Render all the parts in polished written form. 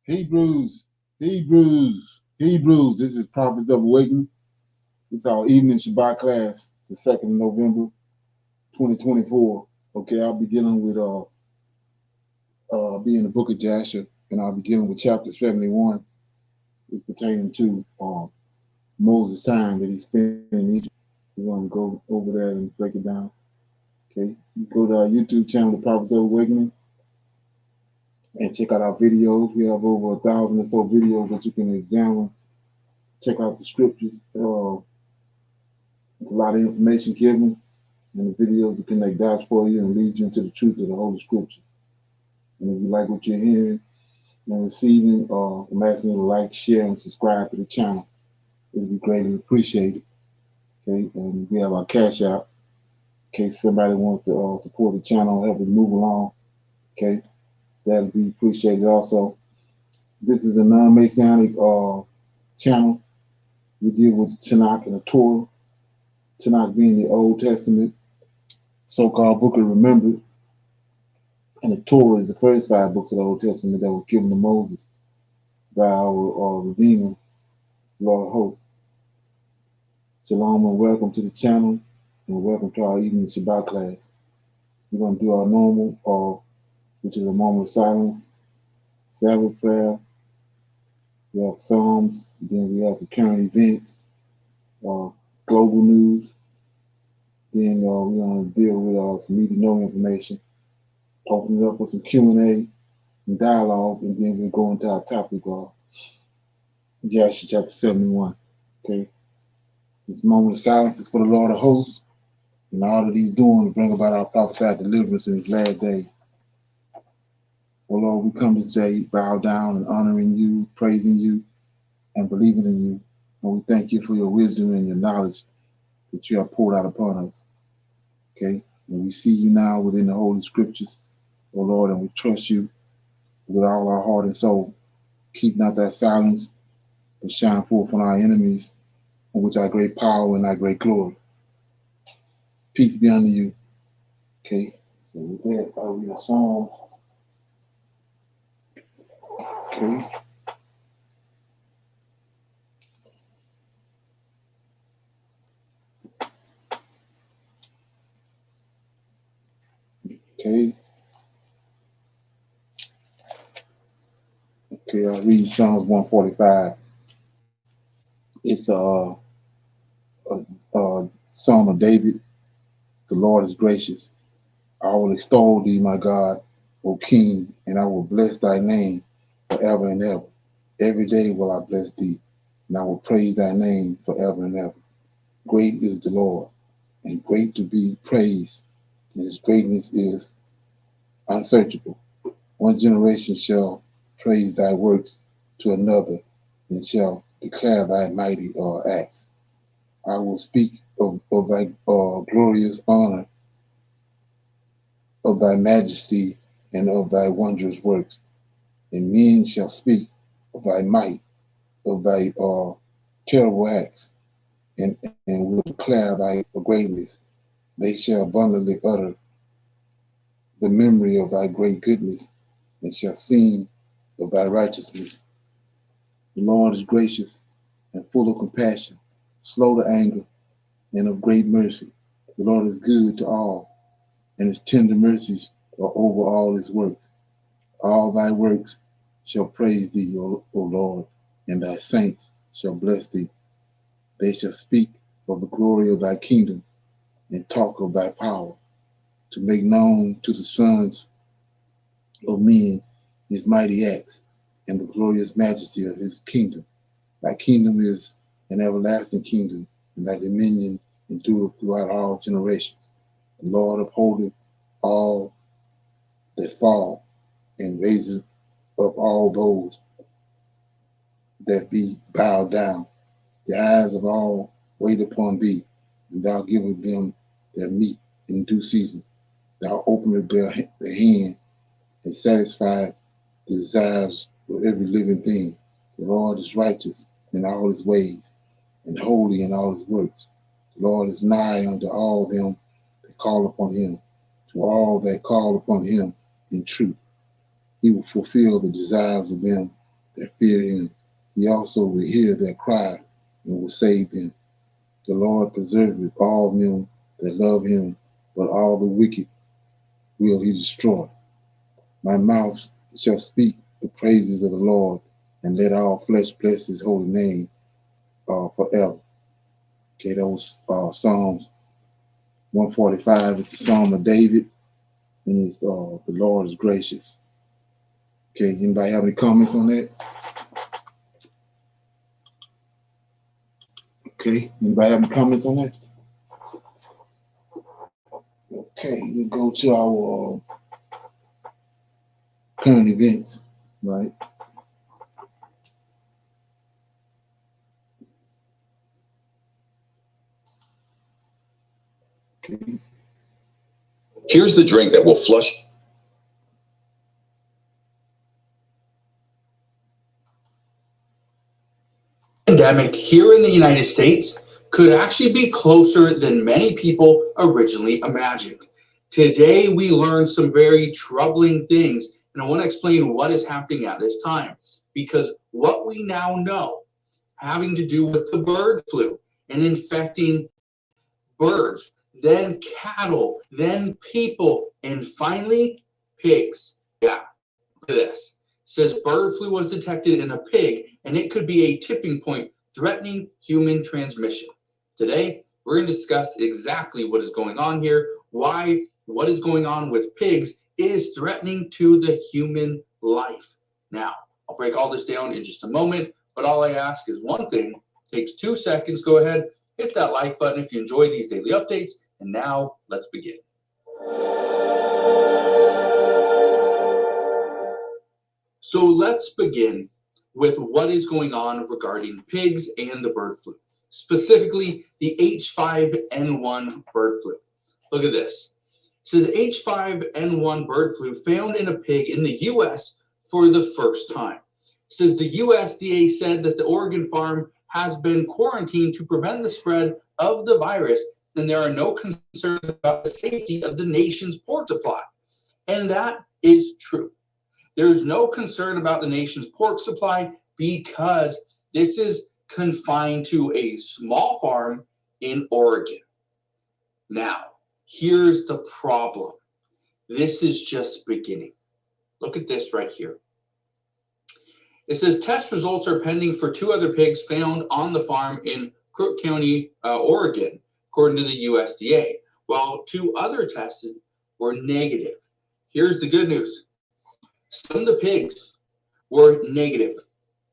Hebrews, Hebrews. This is Prophets of Awakening. This is our evening Shabbat class, the 2nd of November, 2024. Okay, I'll be dealing with be in the book of Jasher, and I'll be dealing with chapter 71, which pertaining to Moses' time that he spent in Egypt. We're going to go over there and break it down. Okay, you go to our YouTube channel, the Prophets of Awakening, and check out our videos. We have over 1,000 or so videos that you can examine. Check out the scriptures. There's a lot of information given, and the videos will connect dots for you and lead you into the truth of the Holy Scriptures. And if you like what you're hearing and receiving, I'm asking you to like, share, and subscribe to the channel. It would be greatly appreciated. Okay, and we have our cash out in case somebody wants to support the channel, help it move along. Okay, that would be appreciated also. This is a non-Masonic channel. We deal with Tanakh and the Torah. Tanakh being the Old Testament, so-called Book of Remembrance, and the Torah is the first 5 books of the Old Testament that were given to Moses by our Redeemer, Lord of Hosts. Shalom and welcome to the channel, and welcome to our evening Shabbat class. We're going to do our normal, which is a moment of silence, Sabbath prayer. We have Psalms, then we have the current events, global news. Then we're going to deal with some need to know information. Open it up for some Q&A and dialogue, and then we'll go into our topic, JASHER chapter 71. Okay. This moment of silence is for the Lord of Hosts, and all that he's doing to bring about our prophesied deliverance in his last day. Oh Lord, we come this day, bow down and honoring you, praising you, and believing in you. And we thank you for your wisdom and your knowledge that you have poured out upon us. Okay. And we see you now within the Holy Scriptures, oh Lord, and we trust you with all our heart and soul. Keep not that silence, but shine forth on our enemies, and with thy great power and thy great glory. Peace be unto you. Okay. So with that, I'll read a psalm. Okay. Okay. Okay, I'll read Psalms 145. It's a Psalm of David. The Lord is gracious. I will extol thee, my God, O King, and I will bless thy name forever and ever. Every day will I bless thee, and I will praise thy name forever and ever. Great is the Lord, and great to be praised, and his greatness is unsearchable. One generation shall praise thy works to another, and shall declare thy mighty acts. I will speak of thy glorious honor, of thy majesty, and of thy wondrous works. And men shall speak of thy might, of thy terrible acts, and will declare thy greatness. They shall abundantly utter the memory of thy great goodness, and shall sing of thy righteousness. The Lord is gracious and full of compassion, slow to anger, and of great mercy. The Lord is good to all, and his tender mercies are over all his works. All thy works shall praise thee, O Lord, and thy saints shall bless thee. They shall speak of the glory of thy kingdom, and talk of thy power, to make known to the sons of men his mighty acts, and the glorious majesty of his kingdom. Thy kingdom is an everlasting kingdom, and thy dominion endureth throughout all generations. The Lord upholdeth all that fall, and raiseth up all those that be bowed down. The eyes of all wait upon thee, and thou givest them their meat in due season. Thou openest their hand, and satisfiest the desires of every living thing. The Lord is righteous in all his ways, and holy in all his works. The Lord is nigh unto all them that call upon him, to all that call upon him in truth. He will fulfill the desires of them that fear him. He also will hear their cry and will save them. The Lord preserveth all them that love him, but all the wicked will he destroy. My mouth shall speak the praises of the Lord, and let all flesh bless his holy name forever. Okay, that was Psalms 145. It's a Psalm of David, and it's the Lord is gracious. Okay, anybody have any comments on that? Okay, anybody have any comments on that? Okay, we go to our current events, right? Okay. Here's the drink that will flush. Pandemic here in the United States could actually be closer than many people originally imagined. Today, we learned some very troubling things, and I want to explain what is happening at this time, because what we now know having to do with the bird flu and infecting birds, then cattle, then people, and finally pigs. Yeah, look at this. It says bird flu was detected in a pig, and it could be a tipping point threatening human transmission. Today, we're going to discuss exactly what is going on here, why what is going on with pigs is threatening to the human life. Now, I'll break all this down in just a moment, but all I ask is one thing. It takes 2 seconds. Go ahead, hit that like button if you enjoy these daily updates. And now, let's begin. So let's begin with what is going on regarding pigs and the bird flu, specifically the H5N1 bird flu. Look at this. It says H5N1 bird flu found in a pig in the U.S. for the first time. It says the USDA said that the Oregon farm has been quarantined to prevent the spread of the virus, and there are no concerns about the safety of the nation's pork supply. And that is true. There's no concern about the nation's pork supply because this is confined to a small farm in Oregon. Now, here's the problem. This is just beginning. Look at this right here. It says test results are pending for 2 other pigs found on the farm in Crook County, Oregon, according to the USDA, while 2 other tests were negative. Here's the good news. Some of the pigs were negative.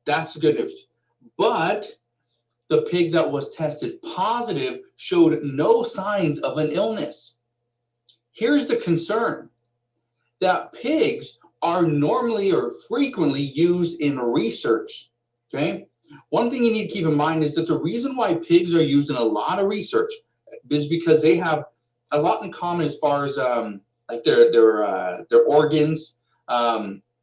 That's the good news. But the pig that was tested positive showed no signs of an illness. Here's the concern, that pigs are normally or frequently used in research, okay? One thing you need to keep in mind is that the reason why pigs are used in a lot of research is because they have a lot in common as far as like their organs,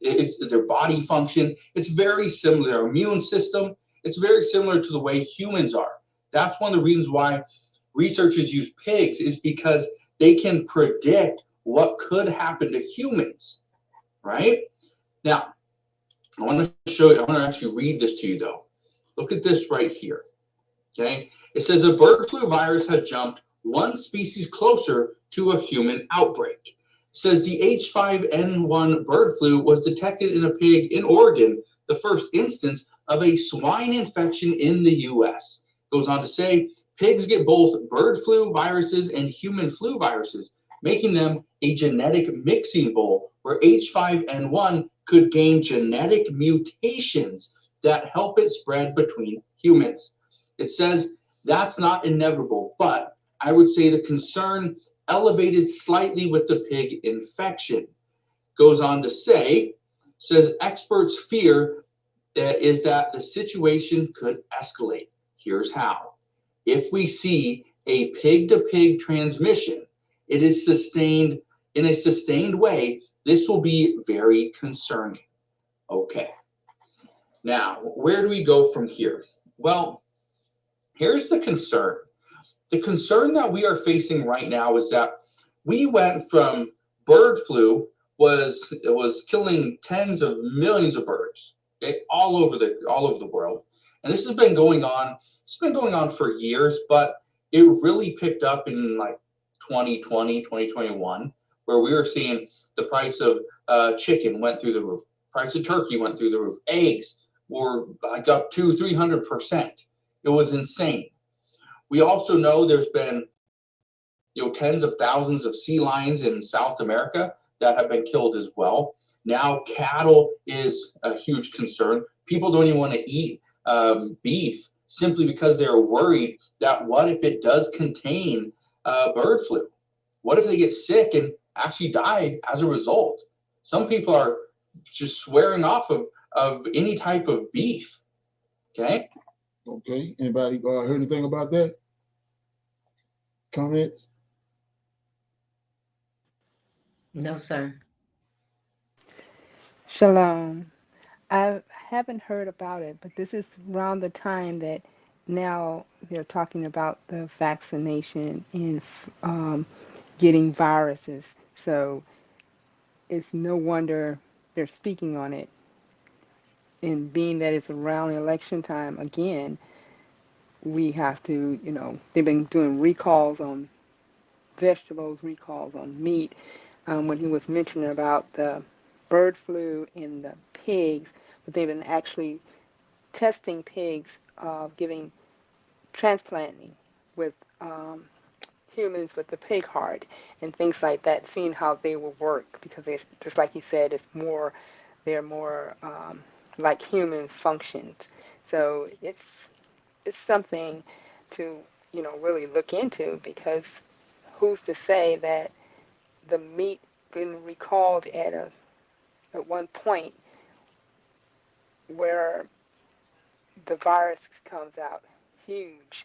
it's their body function. It's very similar. Their immune system, it's very similar to the way humans are. That's one of the reasons why researchers use pigs, is because they can predict what could happen to humans, right? Now, I want to show you, I want to actually read this to you though. Look at this right here, okay? It says a bird flu virus has jumped 1 species closer to a human outbreak. It says the H5N1 bird flu was detected in a pig in Oregon, the first instance of a swine infection in the U.S. Goes on to say, pigs get both bird flu viruses and human flu viruses, making them a genetic mixing bowl where H5N1 could gain genetic mutations that help it spread between humans. It says that's not inevitable, but I would say the concern elevated slightly with the pig infection. Goes on to say, says experts fear is that the situation could escalate. Here's how. If we see a pig-to-pig transmission, it is sustained in a sustained way, this will be very concerning. Okay. Now, where do we go from here? Well, here's the concern. The concern that we are facing right now is that we went from bird flu was killing tens of millions of birds, okay, all over the world. And this has been going on, it's been going on for years, but it really picked up in like 2020, 2021, where we were seeing the price of chicken went through the roof, price of turkey went through the roof, eggs were like up to 300%. It was insane. We also know there's been, tens of thousands of sea lions in South America that have been killed as well. Now cattle is a huge concern. People don't even want to eat beef simply because they're worried that what if it does contain bird flu? What if they get sick and actually die as a result? Some people are just swearing off of any type of beef. Okay. Okay. Anybody heard anything about that? Comments? No, sir. Shalom. I haven't heard about it, but this is around the time that now they're talking about the vaccination and getting viruses. So it's no wonder they're speaking on it. And being that it's around election time again, we have to, they've been doing recalls on vegetables, recalls on meat. When he was mentioning about the bird flu in the pigs, but they've been actually testing pigs, giving transplanting with humans with the pig heart and things like that, seeing how they will work, because they, just like you said, they're more like humans functions. So it's something to really look into, because who's to say that the meat been recalled at one point where the virus comes out huge,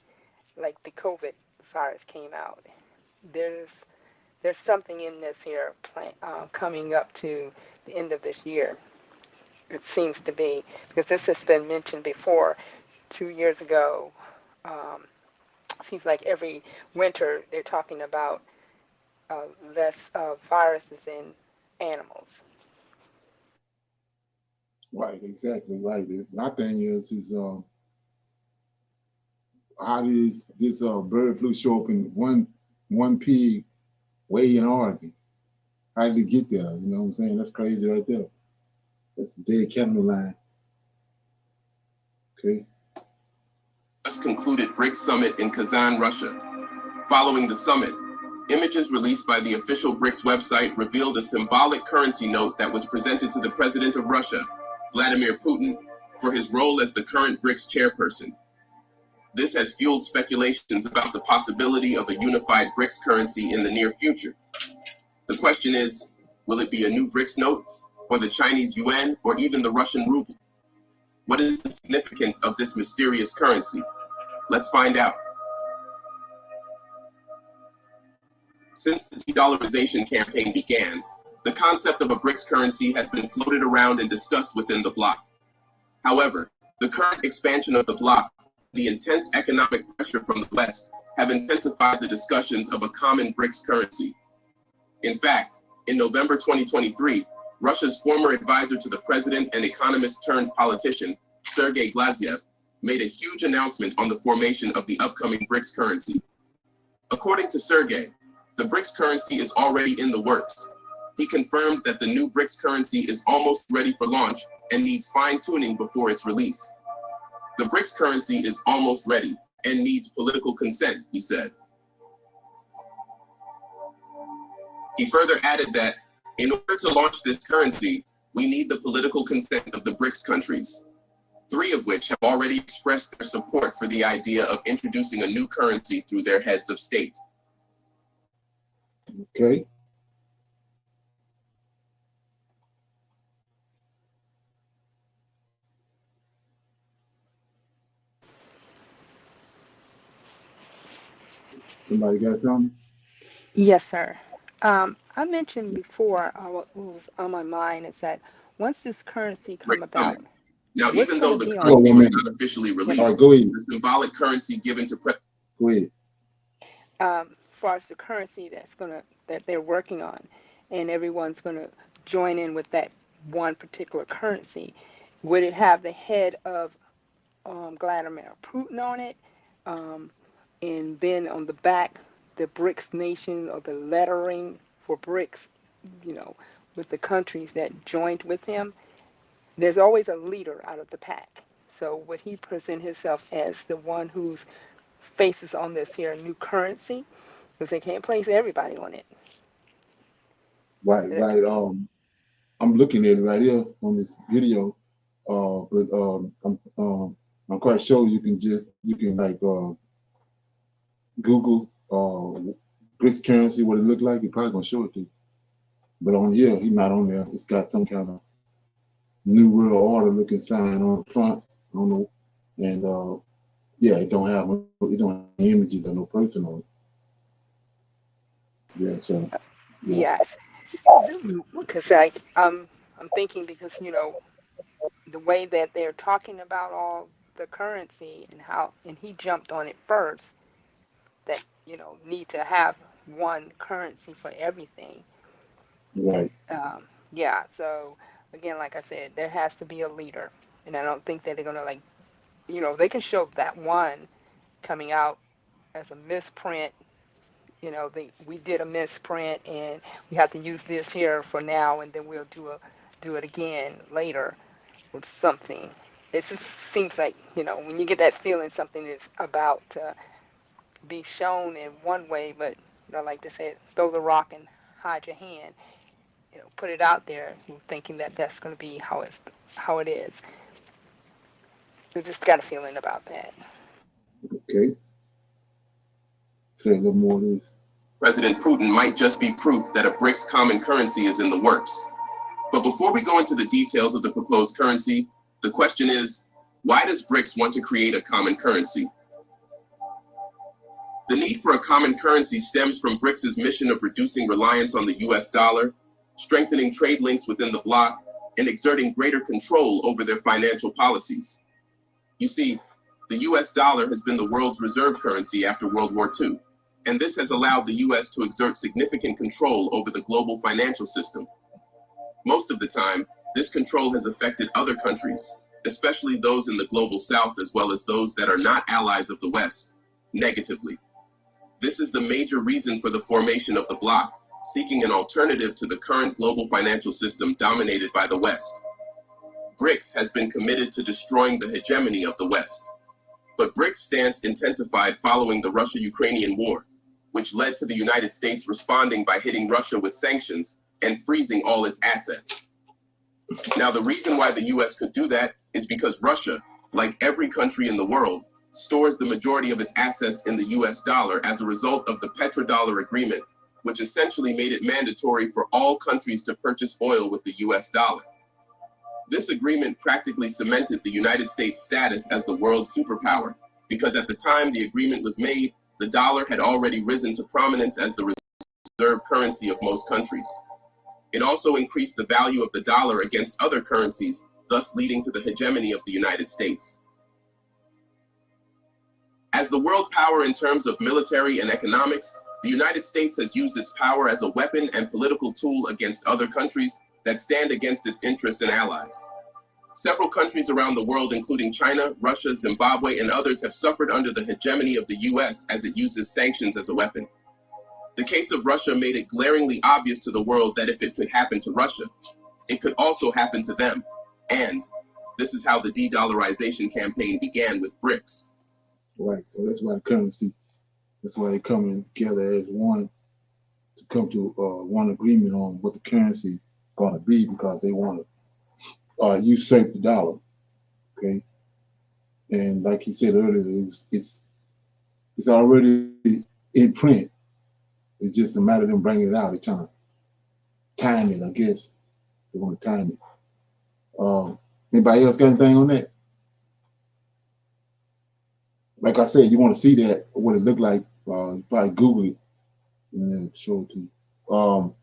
like the COVID virus came out. There's something in this here coming up to the end of this year. It seems to be, because this has been mentioned before. 2 years ago, seems like every winter they're talking about less viruses in animals. Right, exactly right. My thing is how does this bird flu show up in one pig way in Oregon? How did it get there? You know what I'm saying? That's crazy right there. That's a dead cat on the line. Okay. Just concluded BRICS summit in Kazan, Russia. Following the summit, images released by the official BRICS website revealed a symbolic currency note that was presented to the president of Russia, Vladimir Putin, for his role as the current BRICS chairperson. This has fueled speculations about the possibility of a unified BRICS currency in the near future. The question is, will it be a new BRICS note, or the Chinese yuan, or even the Russian ruble? What is the significance of this mysterious currency? Let's find out. Since the de-dollarization campaign began, the concept of a BRICS currency has been floated around and discussed within the bloc. However, the current expansion of the bloc, the intense economic pressure from the West, have intensified the discussions of a common BRICS currency. In fact, in November 2023, Russia's former advisor to the president and economist turned politician, Sergei Glazyev, made a huge announcement on the formation of the upcoming BRICS currency. According to Sergei, the BRICS currency is already in the works. He confirmed that the new BRICS currency is almost ready for launch and needs fine-tuning before its release. The BRICS currency is almost ready and needs political consent, he said. He further added that, in order to launch this currency, we need the political consent of the BRICS countries. 3 of which have already expressed their support for the idea of introducing a new currency through their heads of state. Okay. Somebody got something? Yes, sir. I mentioned before, what was on my mind is that once this currency come BRICS Summit. about, Now, what's even going though to the be on Oh, it? currency one was minute. not officially All right, released, go ahead. the symbolic currency given to Go ahead. As far as the currency that they're working on, and everyone's going to join in with that one particular currency, would it have the head of Vladimir Putin on it, and then on the back the BRICS nation or the lettering for BRICS, you know, with the countries that joined with him? There's always a leader out of the pack. So would he present himself as the one whose face is on this here new currency? Because they can't place everybody on it. Right, right. I'm looking at it right here on this video. But I'm quite sure you can like Google BRICS currency, what it look like. It probably gonna show it to you. But on here, he's not on there. It's got some kind of New World Order looking sign on the front. I don't know. And yeah, it don't have any images of no person on it. Yeah, so yeah, Yes, because I'm thinking, because the way that they're talking about all the currency and how, and he jumped on it first, that need to have one currency for everything. right, Yeah, so again, like I said, there has to be a leader, and I don't think that they're gonna, like, they can show that one coming out as a misprint. We did a misprint, and we have to use this here for now, and then we'll do it again later with something. It just seems like, when you get that feeling something is about to be shown in one way, but like they said, throw the rock and hide your hand. Put it out there, thinking that that's going to be how it is. I just got a feeling about that. okay. Say a little more of this. President Putin might just be proof that a BRICS common currency is in the works. But before we go into the details of the proposed currency, the question is, why does BRICS want to create a common currency? The need for a common currency stems from BRICS' mission of reducing reliance on the US dollar, strengthening trade links within the bloc, and exerting greater control over their financial policies. You see, the US dollar has been the world's reserve currency after World War II, and this has allowed the US to exert significant control over the global financial system. Most of the time, this control has affected other countries, especially those in the global south as well as those that are not allies of the West, negatively. This is the major reason for the formation of the bloc, seeking an alternative to the current global financial system dominated by the West. BRICS has been committed to destroying the hegemony of the West. But BRICS' stance intensified following the Russia-Ukrainian war, which led to the United States responding by hitting Russia with sanctions and freezing all its assets. Now, the reason why the US could do that is because Russia, like every country in the world, stores the majority of its assets in the US dollar as a result of the petrodollar agreement, which essentially made it mandatory for all countries to purchase oil with the US dollar. This agreement practically cemented the United States' status as the world superpower, because at the time the agreement was made, the dollar had already risen to prominence as the reserve currency of most countries. It also increased the value of the dollar against other currencies, thus leading to the hegemony of the United States. As the world power in terms of military and economics, the United States has used its power as a weapon and political tool against other countries that stand against its interests and allies. Several countries around the world, including China, Russia, Zimbabwe, and others, have suffered under the hegemony of the US as it uses sanctions as a weapon. The case of Russia made it glaringly obvious to the world that if it could happen to Russia, it could also happen to them. And this is how the de-dollarization campaign began with BRICS. Right. So that's why the currency. That's why they're coming together as one to come to one agreement on what the currency going to be, because they want to usurp the dollar. Okay. And like he said earlier, it's already in print. It's just a matter of them bringing it out. They're trying to time it, I guess. They want to time it. Anybody else got anything on that? Like I said, you want to see that, what it looked like, you probably Google it and then show it to you.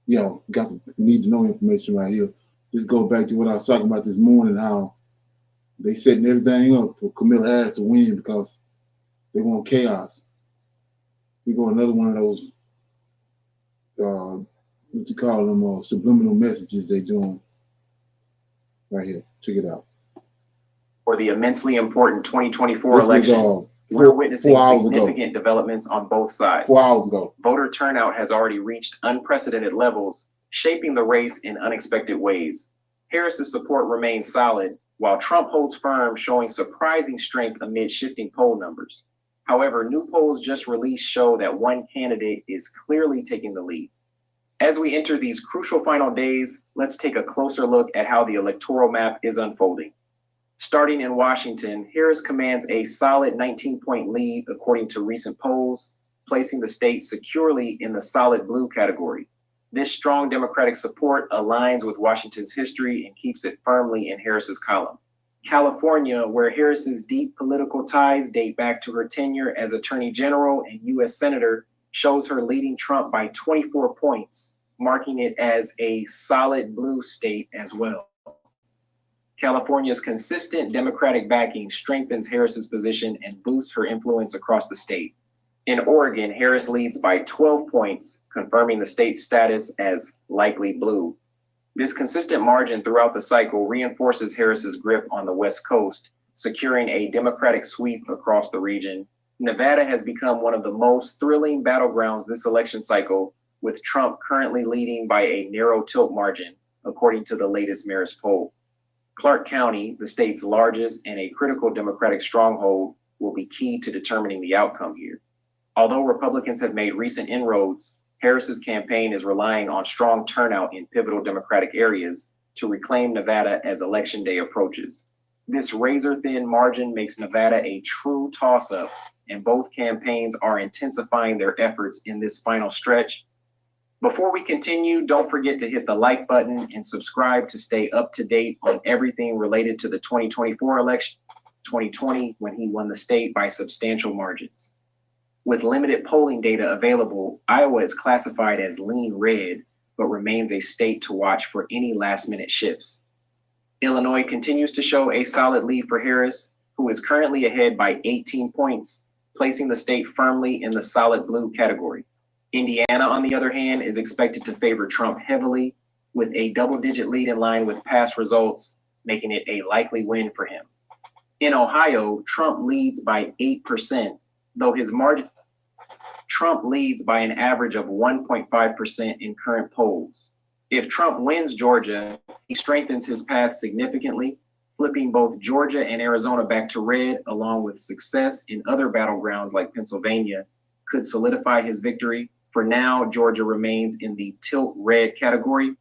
Yeah, got some need to know information right here. This goes back to what I was talking about this morning, how they setting everything up for Kamala Harris to win because they want chaos. We go another one of those, what you call them, subliminal messages they doing right here. Check it out. For the immensely important 2024 This election, was, we're witnessing 4 hours significant ago. developments on both sides. 4 hours ago. Voter turnout has already reached unprecedented levels, shaping the race in unexpected ways. Harris's support remains solid, while Trump holds firm, showing surprising strength amid shifting poll numbers. However, new polls just released show that one candidate is clearly taking the lead. As we enter these crucial final days, let's take a closer look at how the electoral map is unfolding. Starting in Washington, Harris commands a solid 19-point lead according to recent polls, placing the state securely in the solid blue category. This strong Democratic support aligns with Washington's history and keeps it firmly in Harris's column. California, where Harris's deep political ties date back to her tenure as Attorney General and U.S. Senator, shows her leading Trump by 24 points, marking it as a solid blue state as well. California's consistent Democratic backing strengthens Harris's position and boosts her influence across the state. In Oregon, Harris leads by 12 points, confirming the state's status as likely blue. This consistent margin throughout the cycle reinforces Harris's grip on the West Coast, securing a Democratic sweep across the region. Nevada has become one of the most thrilling battlegrounds this election cycle, with Trump currently leading by a narrow tilt margin, according to the latest Marist poll. Clark County, the state's largest and a critical Democratic stronghold, will be key to determining the outcome here. Although Republicans have made recent inroads, Harris's campaign is relying on strong turnout in pivotal Democratic areas to reclaim Nevada as Election Day approaches. This razor-thin margin makes Nevada a true toss-up, and both campaigns are intensifying their efforts in this final stretch. Before we continue, don't forget to hit the like button and subscribe to stay up to date on everything related to the 2024 election, 2020, when he won the state by substantial margins. With limited polling data available, Iowa is classified as lean red, but remains a state to watch for any last-minute shifts. Illinois continues to show a solid lead for Harris, who is currently ahead by 18 points, placing the state firmly in the solid blue category. Indiana, on the other hand, is expected to favor Trump heavily, with a double-digit lead in line with past results, making it a likely win for him. In Ohio, Trump leads by 8%, though his margin Trump leads by an average of 1.5% in current polls. If Trump wins Georgia, he strengthens his path significantly, flipping both Georgia and Arizona back to red, along with success in other battlegrounds like Pennsylvania, could solidify his victory. For now, Georgia remains in the tilt red category,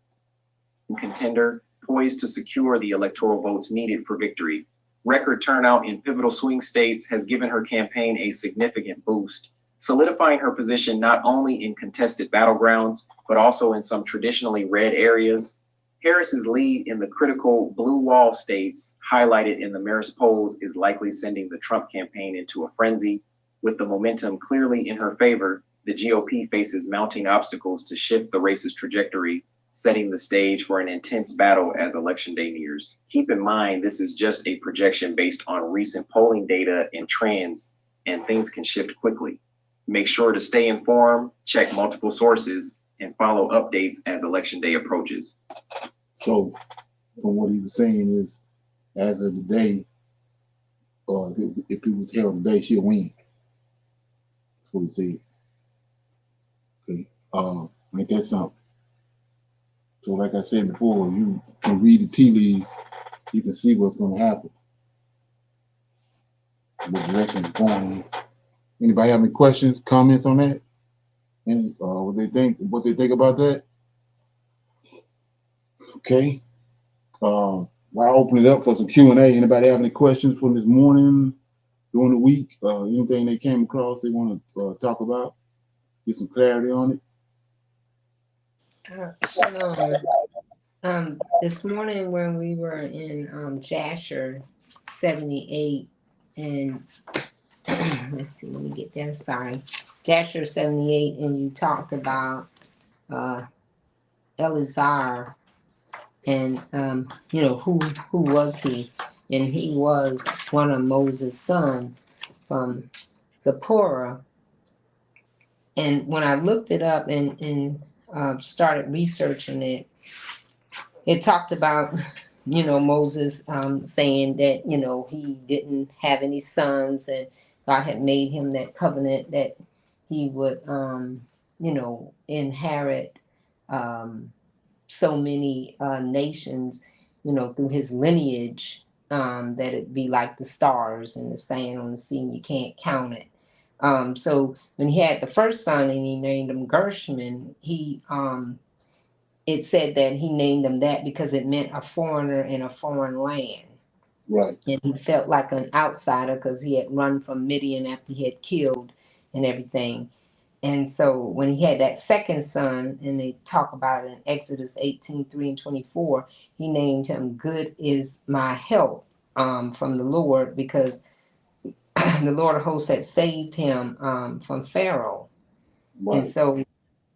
contender poised to secure the electoral votes needed for victory. Record turnout in pivotal swing states has given her campaign a significant boost, solidifying her position not only in contested battlegrounds, but also in some traditionally red areas. Harris's lead in the critical blue wall states, highlighted in the Marist polls, is likely sending the Trump campaign into a frenzy. With the momentum clearly in her favor, the GOP faces mounting obstacles to shift the race's trajectory, setting the stage for an intense battle as Election Day nears. Keep in mind, this is just a projection based on recent polling data and trends, and things can shift quickly. Make sure to stay informed, check multiple sources, and follow updates as Election Day approaches. So, from what he was saying is, as of today, if it was held today, she'll win. That's what he said. Okay. Ain't that something? So, like I said before, you can read the tea leaves, you can see what's going to happen, what direction it's going in. Anybody have any questions, comments on that? And what they think about that? Okay. I'll open it up for some Q&A. Anybody have any questions from this morning, during the week? Anything they came across they want to talk about? Get some clarity on it? Shalom. This morning when we were in JASHER 78, and let's see, let me get there. Sorry, JASHER 78, and you talked about Eleazar, and who was he? And he was one of Moses' son from Zipporah. And when I looked it up and started researching it, it talked about Moses saying that he didn't have any sons, and God had made him that covenant that he would inherit so many nations through his lineage, that it'd be like the stars and the sand on the sea, and you can't count it. So when he had the first son and he named him Gershman, it said that he named him that because it meant a foreigner in a foreign land. Right. And he felt like an outsider because he had run from Midian after he had killed and everything. And so when he had that second son, and they talk about it in Exodus 18:3-24, he named him Good is my help, from the Lord, because the Lord of hosts had saved him from Pharaoh. Right. And so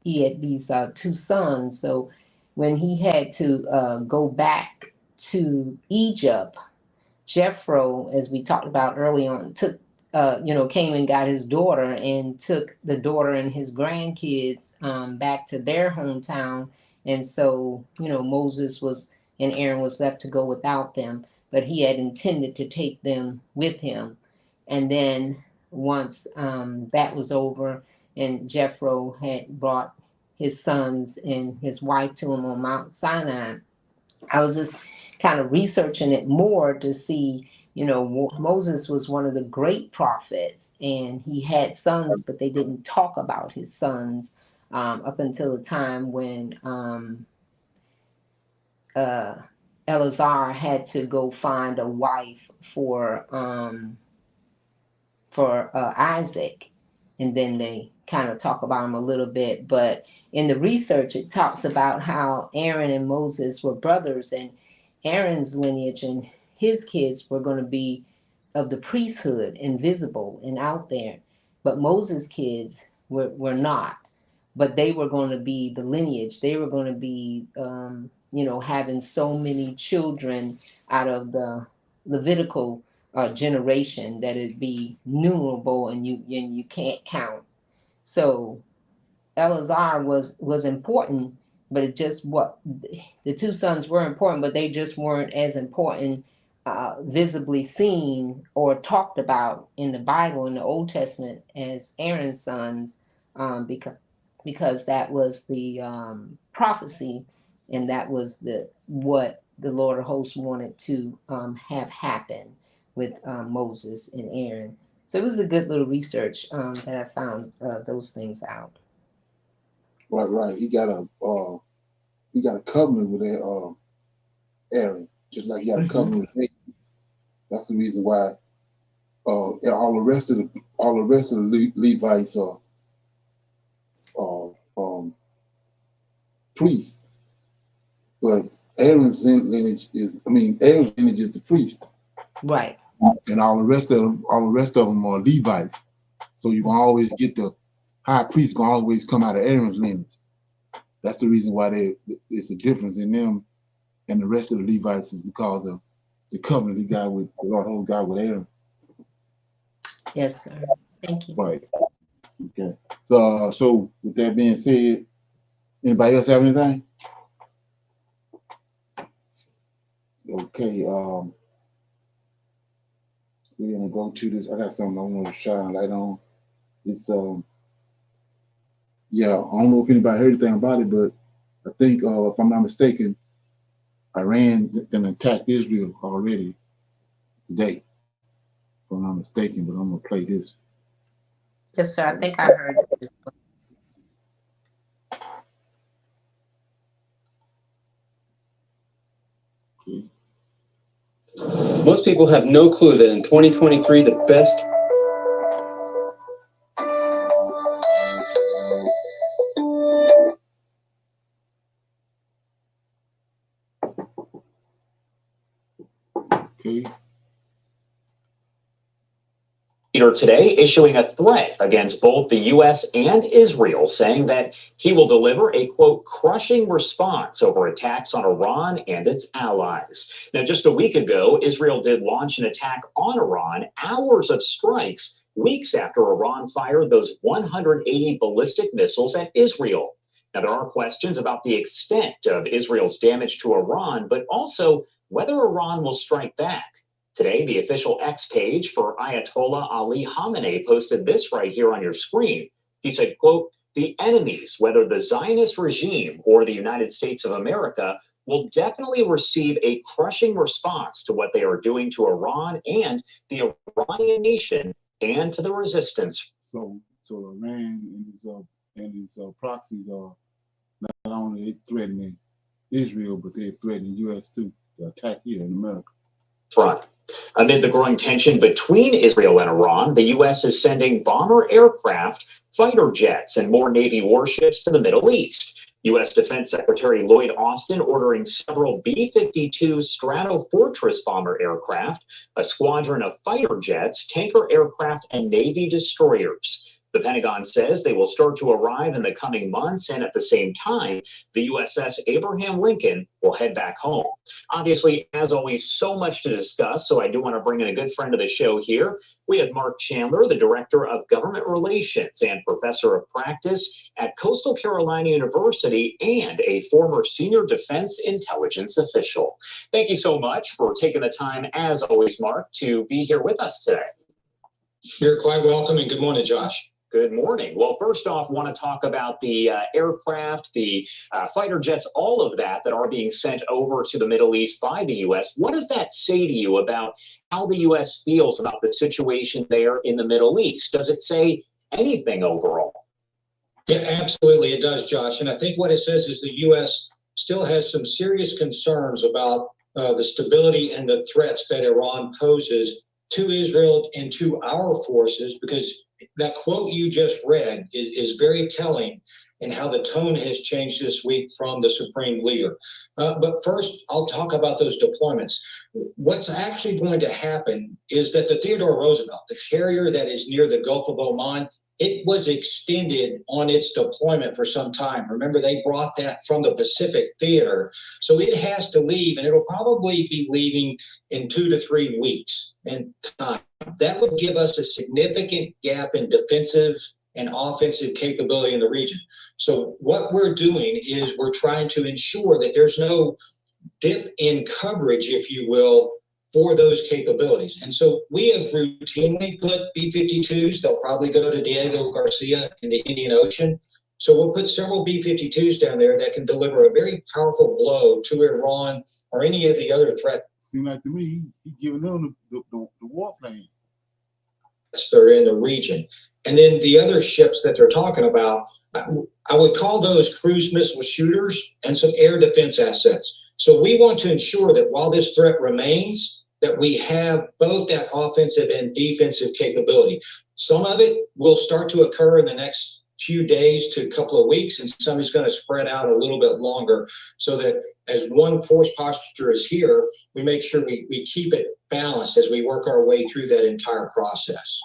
he had these two sons. So when he had to go back to Egypt, Jethro, as we talked about early on, came and got his daughter and took the daughter and his grandkids back to their hometown. And so, Moses and Aaron was left to go without them, but he had intended to take them with him. And then once that was over, and Jethro had brought his sons and his wife to him on Mount Sinai, I was just kind of researching it more to see, Moses was one of the great prophets, and he had sons, but they didn't talk about his sons up until the time when Eleazar had to go find a wife for Isaac, and then they kind of talk about him a little bit. But in the research, it talks about how Aaron and Moses were brothers, and Aaron's lineage and his kids were going to be of the priesthood and visible and out there, but Moses' kids were not. But they were going to be the lineage. They were going to be, having so many children out of the Levitical generation that it'd be numerable, and you can't count. So Eleazar was important, but it just what the two sons were important, but they just weren't as important, visibly seen or talked about in the Bible in the Old Testament as Aaron's sons, because that was the prophecy, and that was what the Lord of hosts wanted to have happen with Moses and Aaron. So it was a good little research that I found those things out. Right. He got a covenant with Aaron, just like he had a covenant with David. That's the reason why all the rest of the Levites are priests, but Aaron's lineage is the priest, right? And all the rest of them are Levites. So you can always get the high priest can always come out of Aaron's lineage. That's the reason why it's a difference in them and the rest of the Levites, is because of the covenant he got with the Lord, whole God with Aaron. Yes, sir. Thank you. Right. Okay. So with that being said, anybody else have anything? Okay. We're gonna go to this. I got something I want to shine a light on. It's I don't know if anybody heard anything about it, but I think if I'm not mistaken, Iran then attacked Israel already today. If I'm not mistaken, but I'm gonna play this. Yes, sir. I think I heard this. Okay. Most people have no clue that in 2023, the best today issuing a threat against both the U.S. and Israel, saying that he will deliver a, quote, crushing response over attacks on Iran and its allies. Now, just a week ago, Israel did launch an attack on Iran, hours of strikes, weeks after Iran fired those 180 ballistic missiles at Israel. Now, there are questions about the extent of Israel's damage to Iran, but also whether Iran will strike back. Today, the official X page for Ayatollah Ali Khamenei posted this right here on your screen. He said, quote, the enemies, whether the Zionist regime or the United States of America, will definitely receive a crushing response to what they are doing to Iran and the Iranian nation and to the resistance. So Iran and his proxies are not only threatening Israel, but they're threatening the U.S. too, to attack here in America. Front. Amid the growing tension between Israel and Iran, the U.S. is sending bomber aircraft, fighter jets, and more Navy warships to the Middle East. U.S. Defense Secretary Lloyd Austin ordering several B-52 Stratofortress bomber aircraft, a squadron of fighter jets, tanker aircraft, and Navy destroyers. The Pentagon says they will start to arrive in the coming months, and at the same time, the USS Abraham Lincoln will head back home. Obviously, as always, so much to discuss, so I do want to bring in a good friend of the show here. We have Mark Chandler, the Director of Government Relations and Professor of Practice at Coastal Carolina University and a former Senior Defense Intelligence official. Thank you so much for taking the time, as always, Mark, to be here with us today. You're quite welcome, and good morning, Josh. Good morning. Well, first off, want to talk about the aircraft, the fighter jets, all of that are being sent over to the Middle East by the U.S. What does that say to you about how the U.S. feels about the situation there in the Middle East? Does it say anything overall? Yeah, absolutely it does, Josh. And I think what it says is the U.S. still has some serious concerns about the stability and the threats that Iran poses to Israel and to our forces, because that quote you just read is very telling in how the tone has changed this week from the supreme leader. But first, I'll talk about those deployments. What's actually going to happen is that the Theodore Roosevelt, the carrier that is near the Gulf of Oman, it was extended on its deployment for some time. Remember, they brought that from the Pacific Theater. So it has to leave, and it'll probably be leaving in 2 to 3 weeks in time. That would give us a significant gap in defensive and offensive capability in the region. So what we're doing is we're trying to ensure that there's no dip in coverage, if you will, for those capabilities. And so we have routinely put B-52s. They'll probably go to Diego Garcia in the Indian Ocean. So we'll put several B-52s down there that can deliver a very powerful blow to Iran or any of the other threats. Seems like to me he's giving them the warplane. They're in the region. And then the other ships that they're talking about, I would call those cruise missile shooters and some air defense assets. So we want to ensure that while this threat remains, that we have both that offensive and defensive capability. Some of it will start to occur in the next few days to a couple of weeks, and some is going to spread out a little bit longer, so that as one force posture is here, we make sure we keep it balanced as we work our way through that entire process.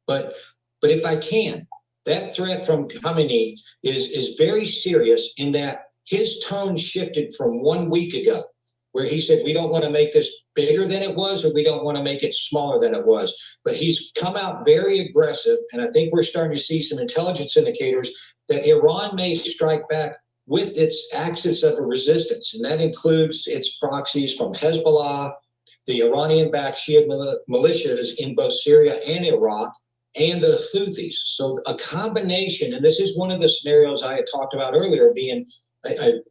But if I can, that threat from Khamenei is very serious in that his tone shifted from 1 week ago, where he said, we don't want to make this bigger than it was, or we don't want to make it smaller than it was. But he's come out very aggressive, and I think we're starting to see some intelligence indicators that Iran may strike back with its axis of resistance, and that includes its proxies from Hezbollah, the Iranian-backed Shia militias in both Syria and Iraq, and the Houthis. So a combination, and this is one of the scenarios I had talked about earlier, being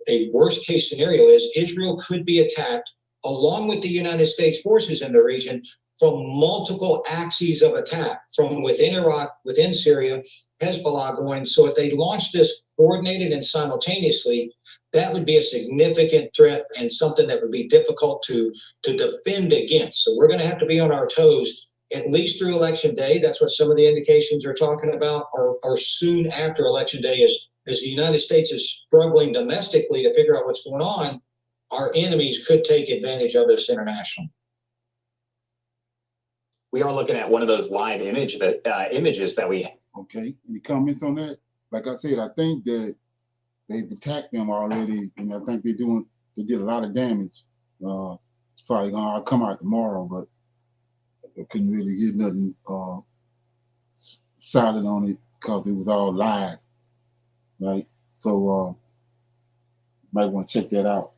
a worst case scenario is Israel could be attacked along with the United States forces in the region from multiple axes of attack, from within Iraq, within Syria, Hezbollah going. So if they launch this coordinated and simultaneously, that would be a significant threat and something that would be difficult to defend against. So we're going to have to be on our toes at least through Election Day. That's what some of the indications are talking about, or soon after Election Day, as the United States is struggling domestically to figure out what's going on. Our enemies could take advantage of this internationally. We are looking at one of those live images that we. Okay. Any comments on that? Like I said, I think that they've attacked them already, and I think they did a lot of damage. It's probably gonna come out tomorrow, but I couldn't really get nothing solid on it because it was all live, right? So might want to check that out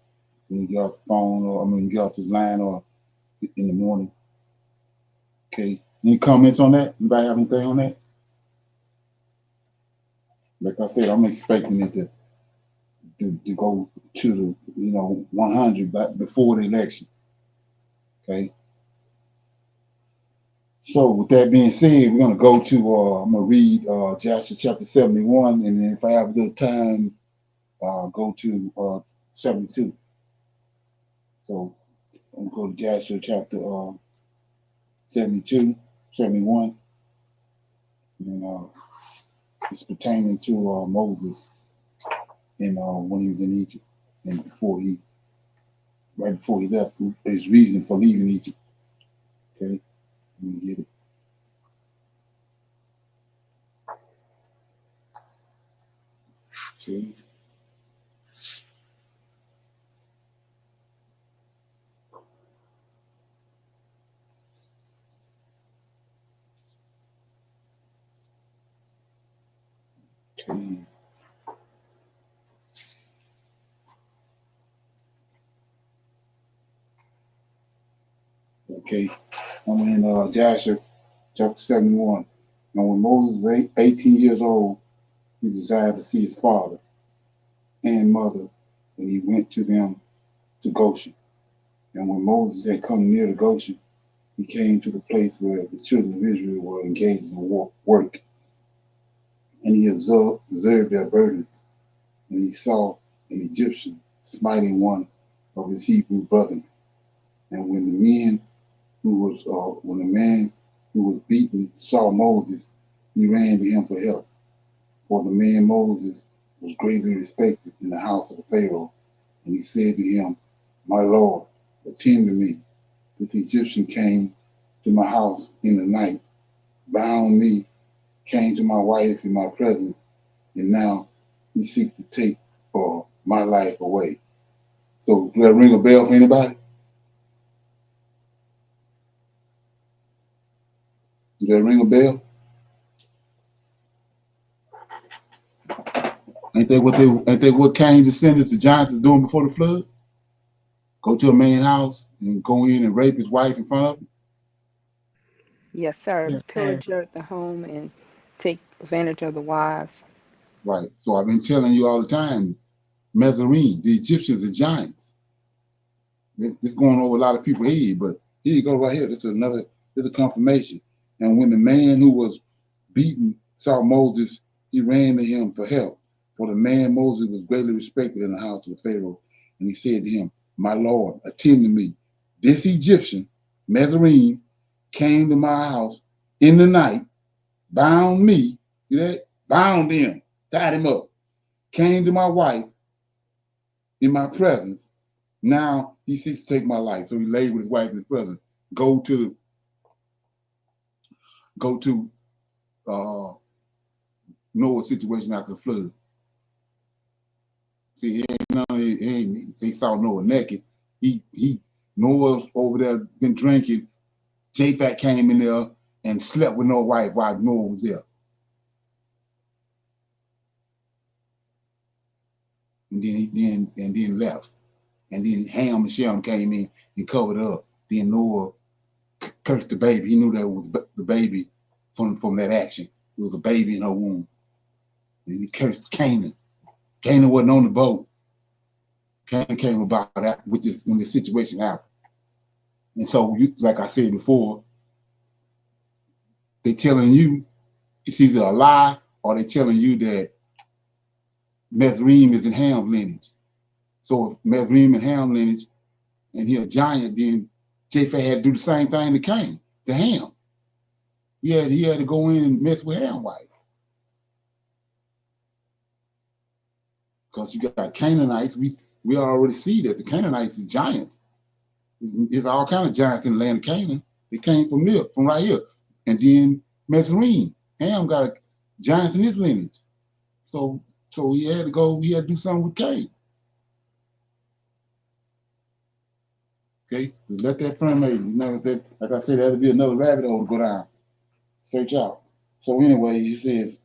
when you get off the phone, or get off this line, or in the morning. Okay. Any comments on that? Anybody have anything on that? Like I said, I'm expecting it to go to the 100 before the election. Okay. So with that being said, we're gonna go to I'm gonna read Jasher chapter 71, and then if I have a little time, go to 72. So I'm gonna go to Jasher chapter 72, 71, and it's pertaining to Moses and when he was in Egypt, and right before he left, his reason for leaving Egypt. Okay, let me get it. Okay. Okay. Okay, I'm in Jasher chapter 71. And when Moses was 18 years old, he desired to see his father and mother, and he went to them to Goshen. And when Moses had come near to Goshen, he came to the place where the children of Israel were engaged in work. And he observed their burdens, and he saw an Egyptian smiting one of his Hebrew brethren. And when the man who was beaten saw Moses, he ran to him for help. For the man Moses was greatly respected in the house of Pharaoh. And he said to him, "My Lord, attend to me. This Egyptian came to my house in the night, bound me, came to my wife in my presence, and now he seeks to take my life away." So, do that ring a bell for anybody? Do that ring a bell? Ain't that what Cain's descendants, the giants, is doing before the flood? Go to a man's house and go in and rape his wife in front of him? Yes, sir. Yes, sir. Pillage the home and take advantage of the wives. Right. So I've been telling you all the time, Mezarine, the Egyptians are giants. It's going over a lot of people's head, but here you go right here. This is a confirmation. And when the man who was beaten saw Moses, he ran to him for help. For the man Moses was greatly respected in the house of Pharaoh. And he said to him, "My Lord, attend to me. This Egyptian, Mezarine, came to my house in the night, bound me," see that? Bound him, tied him up, came to my wife in my presence. Now he seeks to take my life. So he laid with his wife in his presence. Go to Noah's situation after the flood. See, they saw Noah naked. Noah's over there been drinking. Japhet came in there and slept with Noah's wife while Noah was there. And then left. And then Ham and Shem came in and covered up. Then Noah cursed the baby. He knew that it was the baby from that action. It was a baby in her womb. And he cursed Canaan. Canaan wasn't on the boat. Canaan came about that when this situation happened. And so, like I said before, they telling you it's either a lie or they telling you that Mezrine is in Ham's lineage. So if Mizraim and Ham lineage, and he a giant, then Japheth had to do the same thing to Cain, to Ham. He had to go in and mess with Ham's wife. Because you got Canaanites, we already see that the Canaanites is giants. There's all kind of giants in the land of Canaan. They came from there, from right here. And then Mizraim, Ham got a giants in his lineage. So he had to do something with Cain. Okay, let that friend maybe, that, like I said, that'll be another rabbit hole to go down, search out. So anyway, he says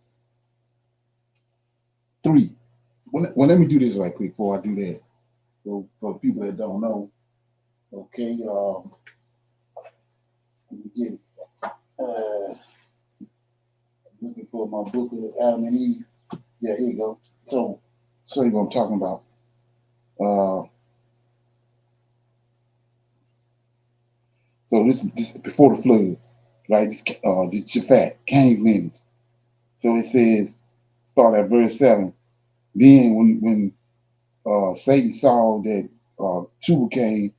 3. Well, let me do this right quick before I do that. So for people that don't know, okay, let me get it. Looking for my book of Adam and Eve. Yeah, here you go. So show you what I'm talking about. So this before the flood, right? This Japheth, Cain's lineage. So it says, start at verse 7. Then when Satan saw that Tubal Cain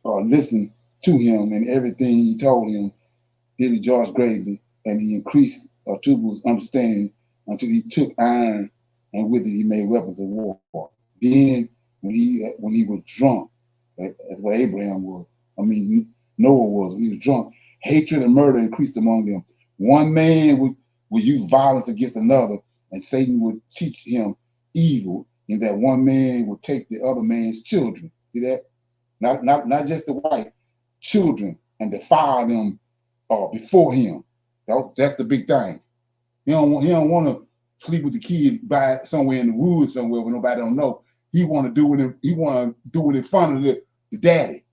listened to him and everything he told him, he rejoiced greatly, and he increased Tubal's understanding until he took iron, and with it he made weapons of war. Then when he was drunk, that's what Abraham was. I mean, Noah was. When he was drunk, hatred and murder increased among them. One man would use violence against another, and Satan would teach him evil, in that one man would take the other man's children. See that? Not just the wife, children, and defile them before him. That's the big thing. He don't want to sleep with the kids by somewhere in the woods somewhere where nobody don't know. He want to do it. He want to do it in front of the daddy,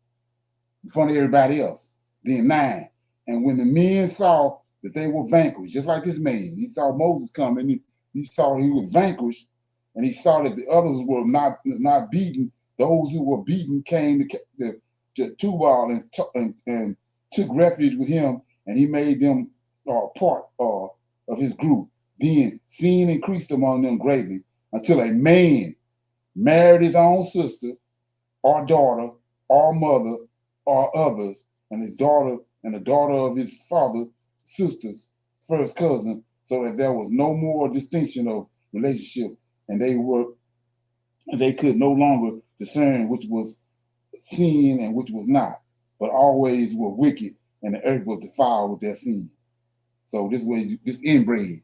in front of everybody else. Then 9. And when the men saw that they were vanquished, just like this man, he saw Moses come and he saw he was vanquished, and he saw that the others were not beaten. Those who were beaten came to Tubal and took refuge with him, and he made them part of his group. Then sin increased among them greatly until a man married his own sister or daughter or mother or others, and his daughter and the daughter of his father's sister's first cousin, so that there was no more distinction of relationship, and they could no longer discern which was sin and which was not, but always were wicked, and the earth was defiled with their sin. So this way, this inbred,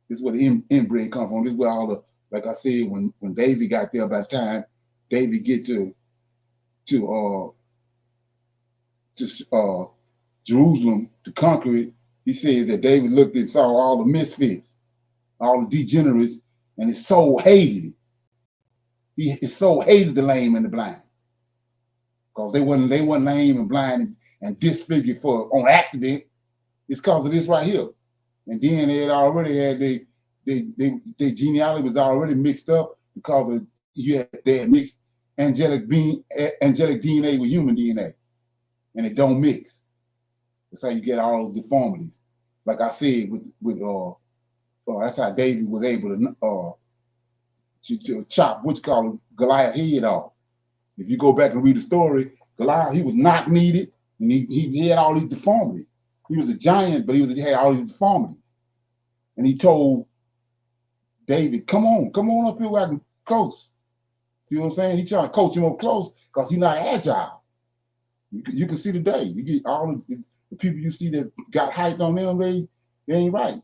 this is where the inbred come from. This is where all the, like I said, when David got there, by the time David get to Jerusalem to conquer it, he says that David looked and saw all the misfits, all the degenerates, and his soul hated it. His soul hated the lame and the blind, because they wasn't lame and blind and disfigured on accident. It's because of this right here. And then they had already had their genealogy was already mixed up, because they had mixed angelic DNA with human DNA, and it don't mix. That's how you get all those deformities. Like I said, that's how David was able to chop what's called Goliath's head off. If you go back and read the story, Goliath, he was not needed, and he had all these deformities. He was a giant, but he had all these deformities. And he told David, come on up here where I can close. See what I'm saying? He trying to coach him up close because he's not agile. You can see today, you get all the people you see that got height on them, they ain't right.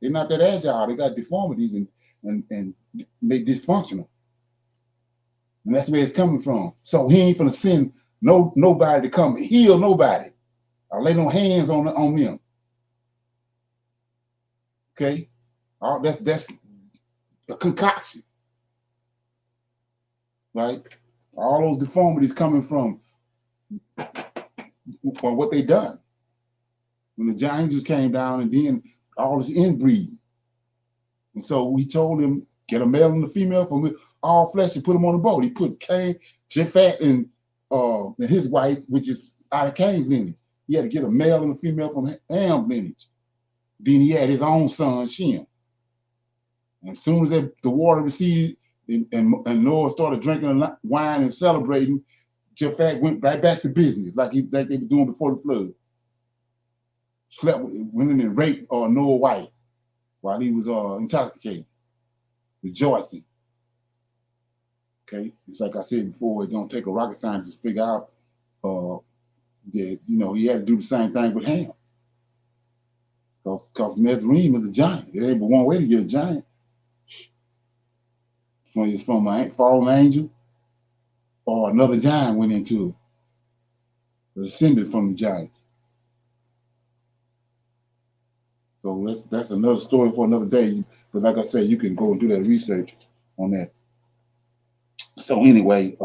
They're not that agile. They got deformities and they dysfunctional. And that's where it's coming from. So he ain't finna send nobody to come heal nobody. I'll lay no hands on them. Okay? That's a concoction. Right? All those deformities coming from what they done. When the giants just came down, and then all this inbreeding. And so he told him, get a male and a female from all flesh and put them on the boat. He put Cain, Japheth, and his wife, which is out of Cain's lineage. He had to get a male and a female from Ham's lineage. Then he had his own son, Shem. And as soon as the water receded, and Noah started drinking wine and celebrating. Japhet went right back to business like they were doing before the flood. Went in and raped Noah's wife while he was intoxicated, rejoicing. Okay, it's like I said before, it don't take a rocket scientist to figure out that he had to do the same thing with Ham. Because Mesrine was a giant. There ain't but one way to get a giant. From a fallen angel, or another giant went into it, descended from the giant. So that's another story for another day. But like I said, you can go and do that research on that. So anyway,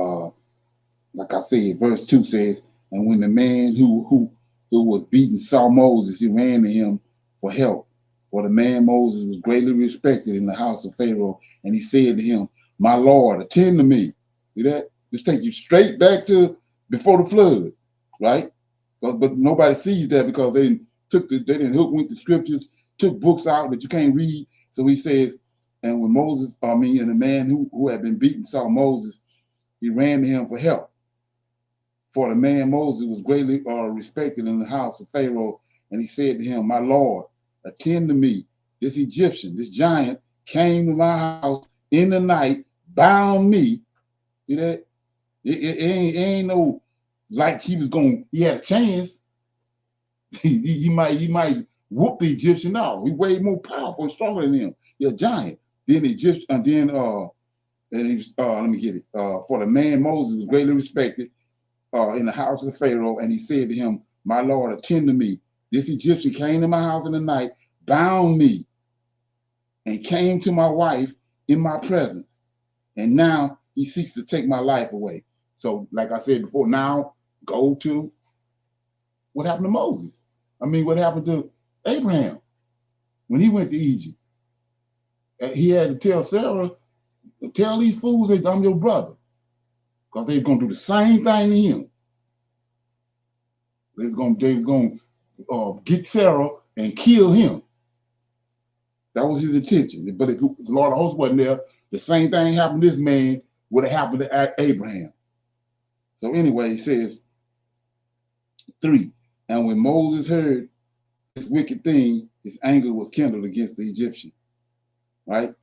like I said, verse 2 says, and when the man who was beaten saw Moses, he ran to him for help. For the man Moses was greatly respected in the house of Pharaoh, and he said to him, my Lord, attend to me. See that? Just take you straight back to before the flood, right? But nobody sees that because they didn't hook the scriptures, took books out that you can't read. So he says, and when and the man who had been beaten saw Moses, he ran to him for help. For the man Moses was greatly respected in the house of Pharaoh, and he said to him, my Lord, attend to me. This Egyptian, this giant, came to my house in the night, bound me. See that? It ain't no like he had a chance. he might whoop the Egyptian out. He way more powerful and stronger than him. He's a giant. Then the Egyptian, and then let me get it. For the man Moses was greatly respected in the house of Pharaoh, and he said to him, my Lord, attend to me. This Egyptian came to my house in the night, bound me, and came to my wife in my presence. And now he seeks to take my life away. So, like I said before, now go to what happened to Moses. What happened to Abraham when he went to Egypt? He had to tell Sarah, tell these fools that I'm your brother, because they was going to do the same thing to him. They was going to get Sarah and kill him. That was his intention. But if the Lord of hosts wasn't there, the same thing happened to this man would have happened to Abraham. So anyway, he says, 3, and when Moses heard this wicked thing, his anger was kindled against the Egyptian, right?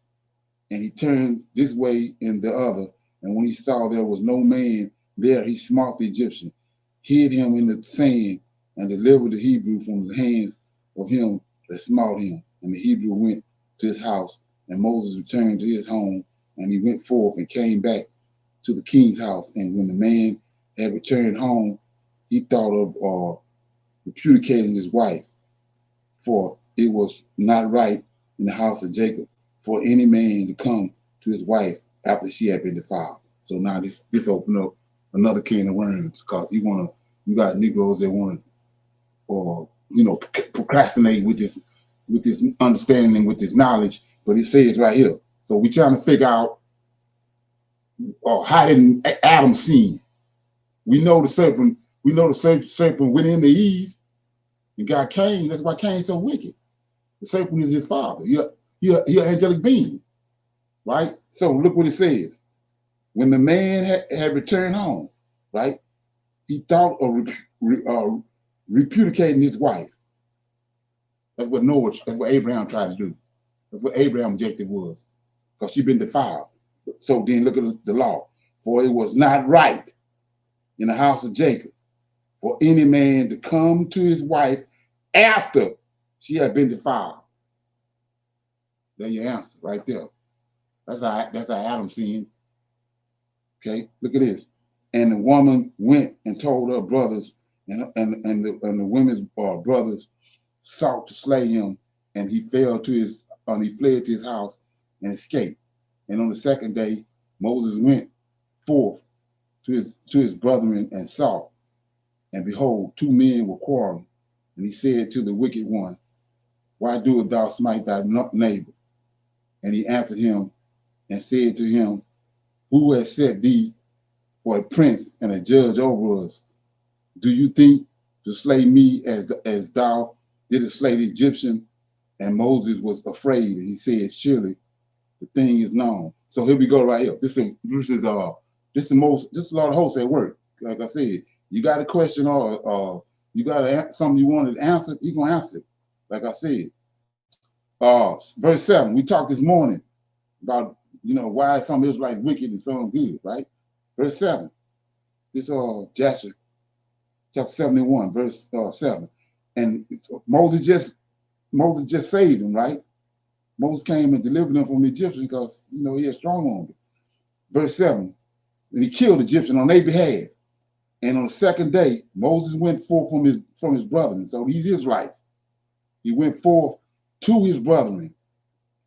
And he turned this way and the other, and when he saw there was no man there, he smote the Egyptian, hid him in the sand, and delivered the Hebrew from the hands of him that smote him. And the Hebrew went to his house, and Moses returned to his home, and he went forth and came back to the king's house. And when the man had returned home, he thought of repudiating his wife, for it was not right in the house of Jacob for any man to come to his wife after she had been defiled. So now this opened up another can of worms, because you got Negroes that want to, procrastinate with this understanding, with this knowledge. But it says right here. So we're trying to figure out how did Adam sin? We know the serpent went into Eve and got Cain. That's why Cain's so wicked. The serpent is his father. He's an angelic being, right? So look what it says. When the man had returned home, right, he thought of repudiating his wife. That's what Abraham tried to do. That's what Abraham's objective was, because she'd been defiled. So then look at the law. For it was not right in the house of Jacob for any man to come to his wife after she had been defiled. There's your answer right there. That's how Adam sinned. Okay, look at this. And the woman went and told her brothers, and the women's brothers sought to slay him, and he fled to his house and escaped. And on the second day, Moses went forth to his brethren and saw, and behold, 2 men were quarreling. And he said to the wicked one, why doest thou smite thy neighbor? And he answered him and said to him, who has set thee for a prince and a judge over us? Do you think to slay me as thou didst slay the Egyptian? And Moses was afraid, and he said, surely the thing is known. So here we go right here. This is a lot of hosts at work. Like I said, you got a question or you got something you wanted to answer, you're gonna answer it. Like I said. Verse 7, we talked this morning about, why some Israelites wicked and some good, right? Verse 7, this JASHER, chapter 71, verse 7. And Moses just saved them, right? Moses came and delivered them from the Egyptians because, he had strong on them. Verse 7, and he killed the Egyptian on their behalf. And on the second day, Moses went forth from his brethren. So these Israelites, he went forth to his brethren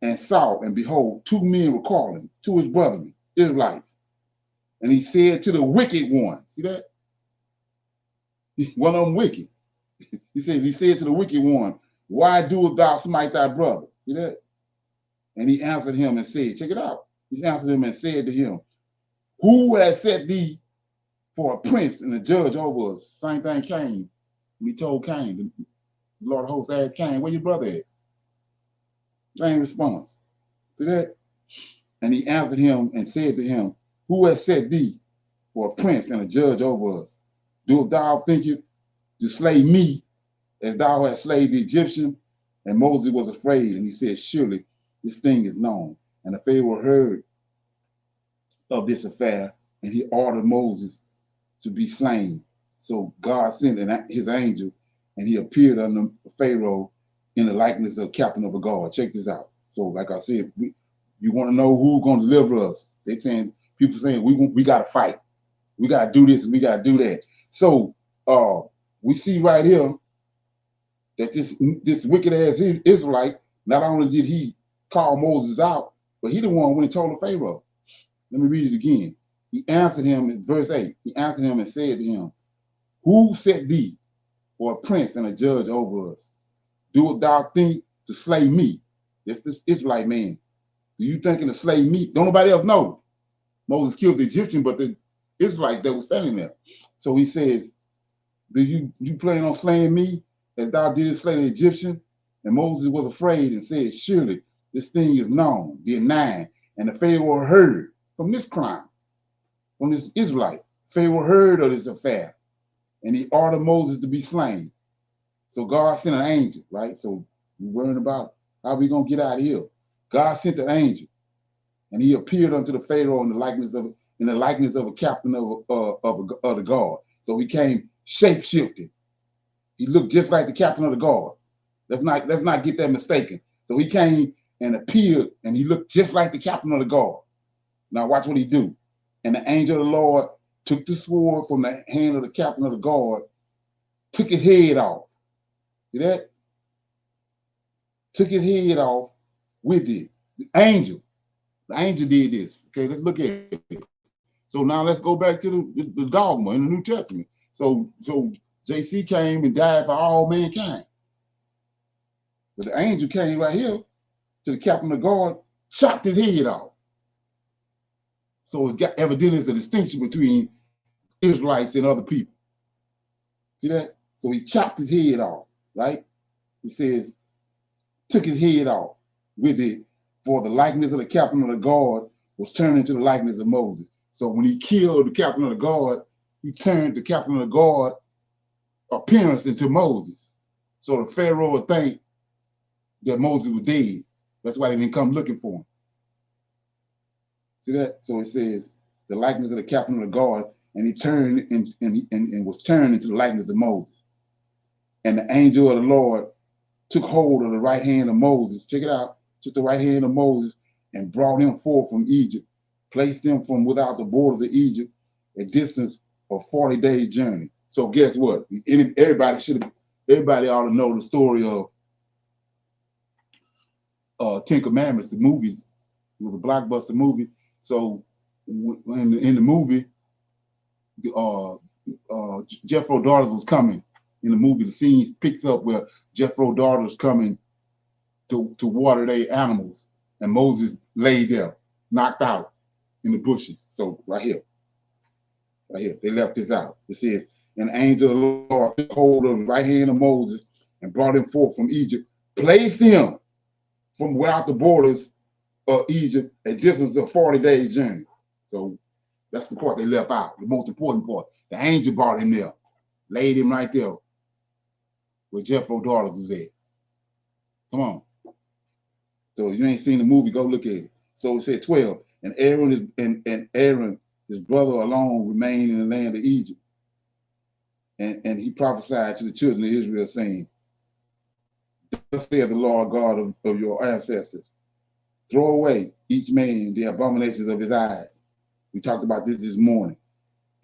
and saw, and behold, two men were calling to his brethren, Israelites. And he said to the wicked one, see that? One of them wicked. He said to the wicked one, why doest thou smite thy brother? See that? And he answered him and said, check it out. He answered him and said to him, who has set thee for a prince and a judge over us? Same thing Cain. We told Cain, the Lord of hosts asked Cain, where your brother at? Same response. See that? And he answered him and said to him, who has set thee for a prince and a judge over us? Dost thou think it to slay me as thou hast slain the Egyptian? And Moses was afraid, and he said, surely this thing is known. And the Pharaoh heard of this affair, and he ordered Moses to be slain. So God sent his angel, and he appeared unto Pharaoh in the likeness of captain of a guard. Check this out. So like I said, you want to know who's going to deliver us. People saying we got to fight. We got to do this and we got to do that. So we see right here that this wicked ass Israelite, not only did he call Moses out, but he the one when he told the Pharaoh. Let me read it again. He answered him in verse 8. He answered him and said to him, who set thee for a prince and a judge over us? Doest thou think to slay me? It's this Israelite man. Do you thinking to slay me? Don't nobody else know. Moses killed the Egyptian, but the Israelites that were standing there. So he says, do you plan on slaying me as thou didst slay the Egyptian? And Moses was afraid and said, surely this thing is known, the 9. And the Pharaoh heard from this crime, from this Israelite. Pharaoh heard of this affair, and he ordered Moses to be slain. So God sent an angel, right? So we're worrying about how we gonna get out of here. God sent an angel, and he appeared unto the Pharaoh in the likeness of a captain of the guard. So he came shape-shifted. He looked just like the captain of the guard. Let's not get that mistaken. So he came and appeared, and he looked just like the captain of the guard. Now watch what he do. And the angel of the Lord took the sword from the hand of the captain of the guard, took his head off. See that? Took his head off with it. The angel did this. Okay, let's look at it. So now let's go back to the dogma in the New Testament. So JC came and died for all mankind. But the angel came right here to the captain of the guard, chopped his head off. So it's got evidently a distinction between Israelites and other people. See that? So he chopped his head off, right? He says, took his head off with it, for the likeness of the captain of the guard was turned into the likeness of Moses. So when he killed the captain of the guard, he turned the captain of the guard appearance into Moses. So the Pharaoh would think that Moses was dead. That's why they didn't come looking for him. See that? So it says the likeness of the captain of the guard, and he turned and was turned into the likeness of Moses. And the angel of the Lord took hold of the right hand of Moses. Check it out. Took the right hand of Moses and brought him forth from Egypt, placed him from without the borders of Egypt, a distance of 40 days journey. So guess what? Everybody ought to know the story of 10 Commandments, the movie. It was a blockbuster movie. So in the movie, Jethro Daughters was coming. In the movie, the scene picks up where Jethro Daughters coming to water their animals, and Moses laid there, knocked out in the bushes. So right here, they left this out. It says, an angel of the Lord took hold of the right hand of Moses and brought him forth from Egypt, placed him from without the borders of Egypt, a distance of 40 days journey. So that's the part they left out, the most important part. The angel brought him there, laid him right there where Jethro's daughter was at. Come on. So if you ain't seen the movie, go look at it. So it said 12. And Aaron, his brother alone, remained in the land of Egypt. And he prophesied to the children of Israel, saying, thus saith the Lord God of your ancestors, throw away each man the abominations of his eyes. We talked about this morning.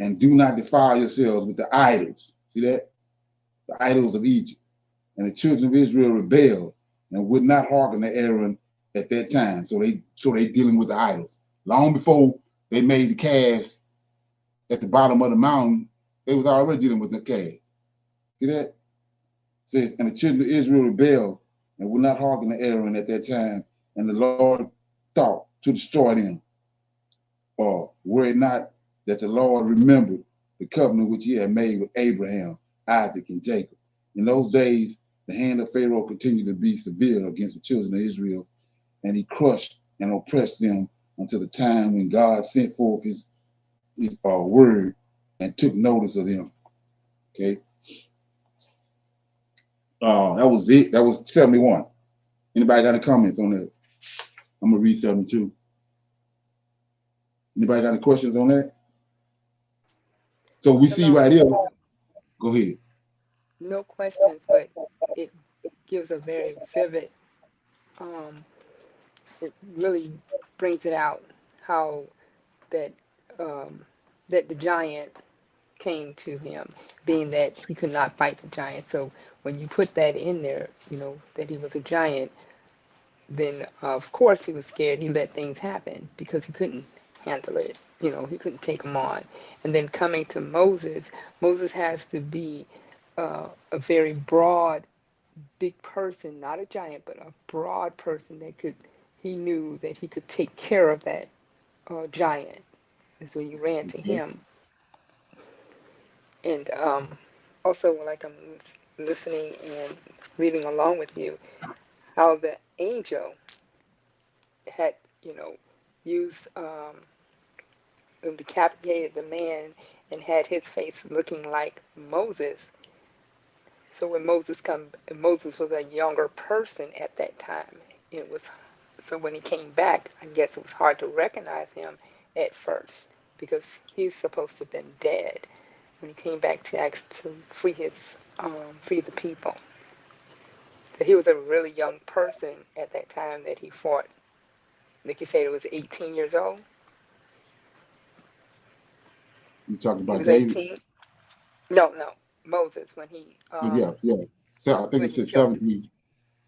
And do not defile yourselves with the idols. See that? The idols of Egypt. And the children of Israel rebelled and would not hearken to Aaron at that time. So they dealing with the idols. Long before they made the calves at the bottom of the mountain, they was already dealing with the calf. See that? It says, and the children of Israel rebelled and would not hearken to Aaron at that time. And the Lord thought to destroy them. Or were it not that the Lord remembered the covenant which he had made with Abraham, Isaac, and Jacob. In those days, the hand of Pharaoh continued to be severe against the children of Israel, and he crushed and oppressed them until the time when God sent forth his word and took notice of them. Okay. That was it. That was 71. Anybody got any comments on that? I'm going to read 72. Anybody got any questions on that? So we see right here. Go ahead. No questions, but it gives a very vivid, it really brings it out how that that the giant came to him, being that he could not fight the giant. So when you put that in there, you know, that he was a giant, then of course he was scared. He let things happen because he couldn't handle it. You know, he couldn't take them on. And then coming to Moses, Moses has to be a very broad, big person, not a giant, but a broad person that he knew that he could take care of that giant. And so he ran to him. And also, like I'm listening and reading along with you, how the angel had, you know, used decapitated the man and had his face looking like Moses. So when Moses was a younger person at that time. So when he came back, I guess it was hard to recognize him at first because he's supposed to have been dead when he came back to ask to free the people. So he was a really young person at that time that he fought. Like you said, it was 18 years old. You talking about He was David? 18. No, Moses when he Yeah. So I think it said 17.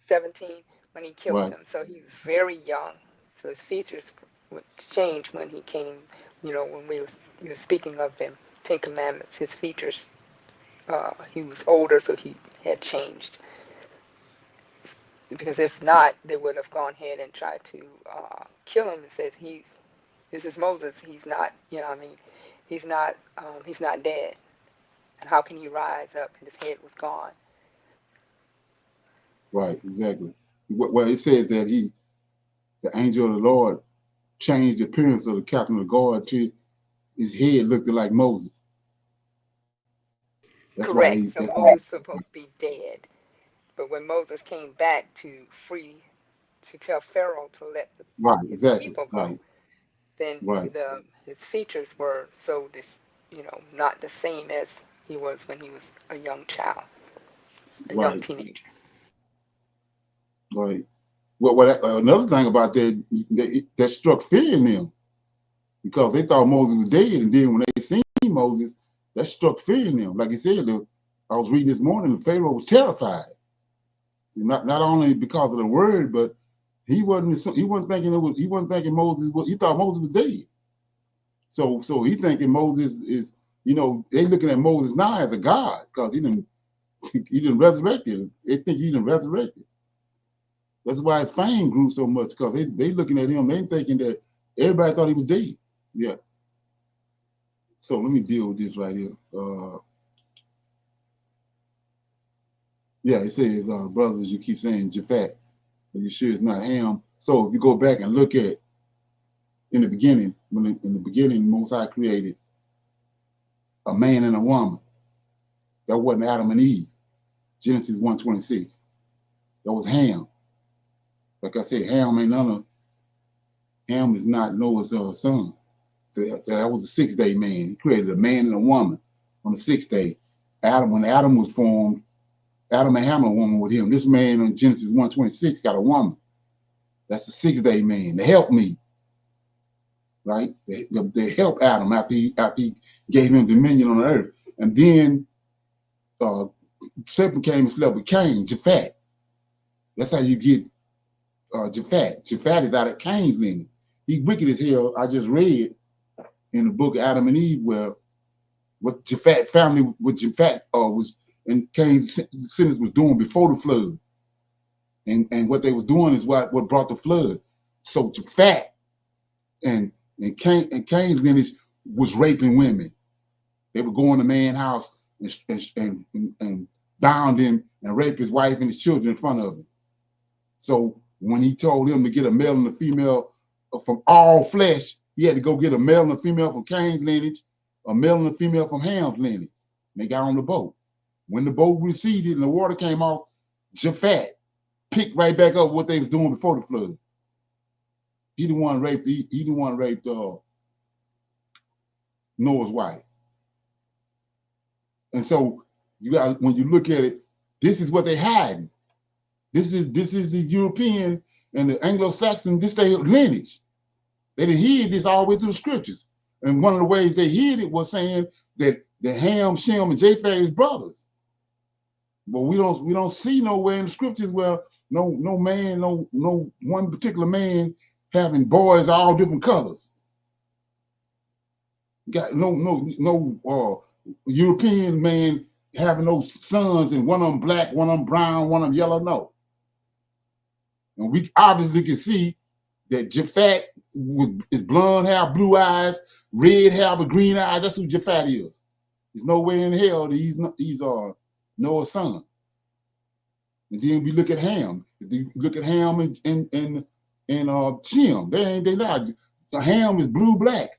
17 when he killed Right. him. So he was very young. So his features would change when he came. You know, when we were speaking of the Ten Commandments, his features. He was older, so he had changed. Because if not, they would have gone ahead and tried to kill him and said, this is Moses. He's not. You know, what I mean, he's not dead. And how can he rise up? And his head was gone. Right, exactly. Well, it says that the angel of the Lord, changed the appearance of the captain of the guard to his head looked like Moses. That's why Correct. So Moses was supposed to be dead. But when Moses came back to tell Pharaoh to let his people go, then his features were so not the same as he was when he was a young child, a young teenager. Right. Well, another thing about that struck fear in them because they thought Moses was dead, and then when they seen Moses, that struck fear in them. Like you said, I was reading this morning, the Pharaoh was terrified. See, not only because of the word, but he wasn't thinking Moses was. He thought Moses was dead. So he thinking Moses is. They looking at Moses now as a god because he didn't resurrect him. They think he didn't resurrect him. That's why his fame grew so much because they looking at him. They thinking that everybody thought he was dead. Yeah. So let me deal with this right here. Yeah, it says, brothers, you keep saying Japhet. Are you sure it's not Ham? So if you go back and look at in the beginning, in the beginning, Most High created a man and a woman. That wasn't Adam and Eve. Genesis 1:26. That was Ham. Like I said, Ham is not Noah's son. So that was the 6th day man. He created a man and a woman on the 6th day. When Adam was formed, Adam and Ham had a woman with him. This man on Genesis 1:26 got a woman. That's the 6th day man. The help me. Right? They help Adam after he gave him dominion on the earth. And then serpent came and slept with Cain, Japhet. That's how you get Japhet. Japhet is out of Cain's lineage. He wicked as hell. I just read in the book of Adam and Eve where what Japhet family, what Japhet was and Cain's sentence was doing before the flood. And what they was doing is what brought the flood. So Japhet and Cain's lineage was raping women. They would go in the man's house and bound him and rape his wife and his children in front of him. So when he told him to get a male and a female from all flesh, he had to go get a male and a female from Cain's lineage, a male and a female from Ham's lineage. And they got on the boat. When the boat receded and the water came off, Japhet picked right back up what they was doing before the flood. He the one raped Noah's wife. And so when you look at it, this is what they hiding. This is the European and the Anglo-Saxons, this their lineage. They done hid this all the way through the scriptures. And one of the ways they hid it was saying that the Ham, Shem, and Japheth is brothers. But we don't see nowhere in the scriptures where no one particular man having boys all different colors. Got no European man having those sons and one of them black, one of them brown, one of them yellow. No. And we obviously can see that Japhet is blonde hair, blue eyes, red hair with green eyes. That's who Japhet is. There's no way in hell that he's Noah's son. And then we look at Ham. You look at Ham and Shem. They not. Ham is blue black.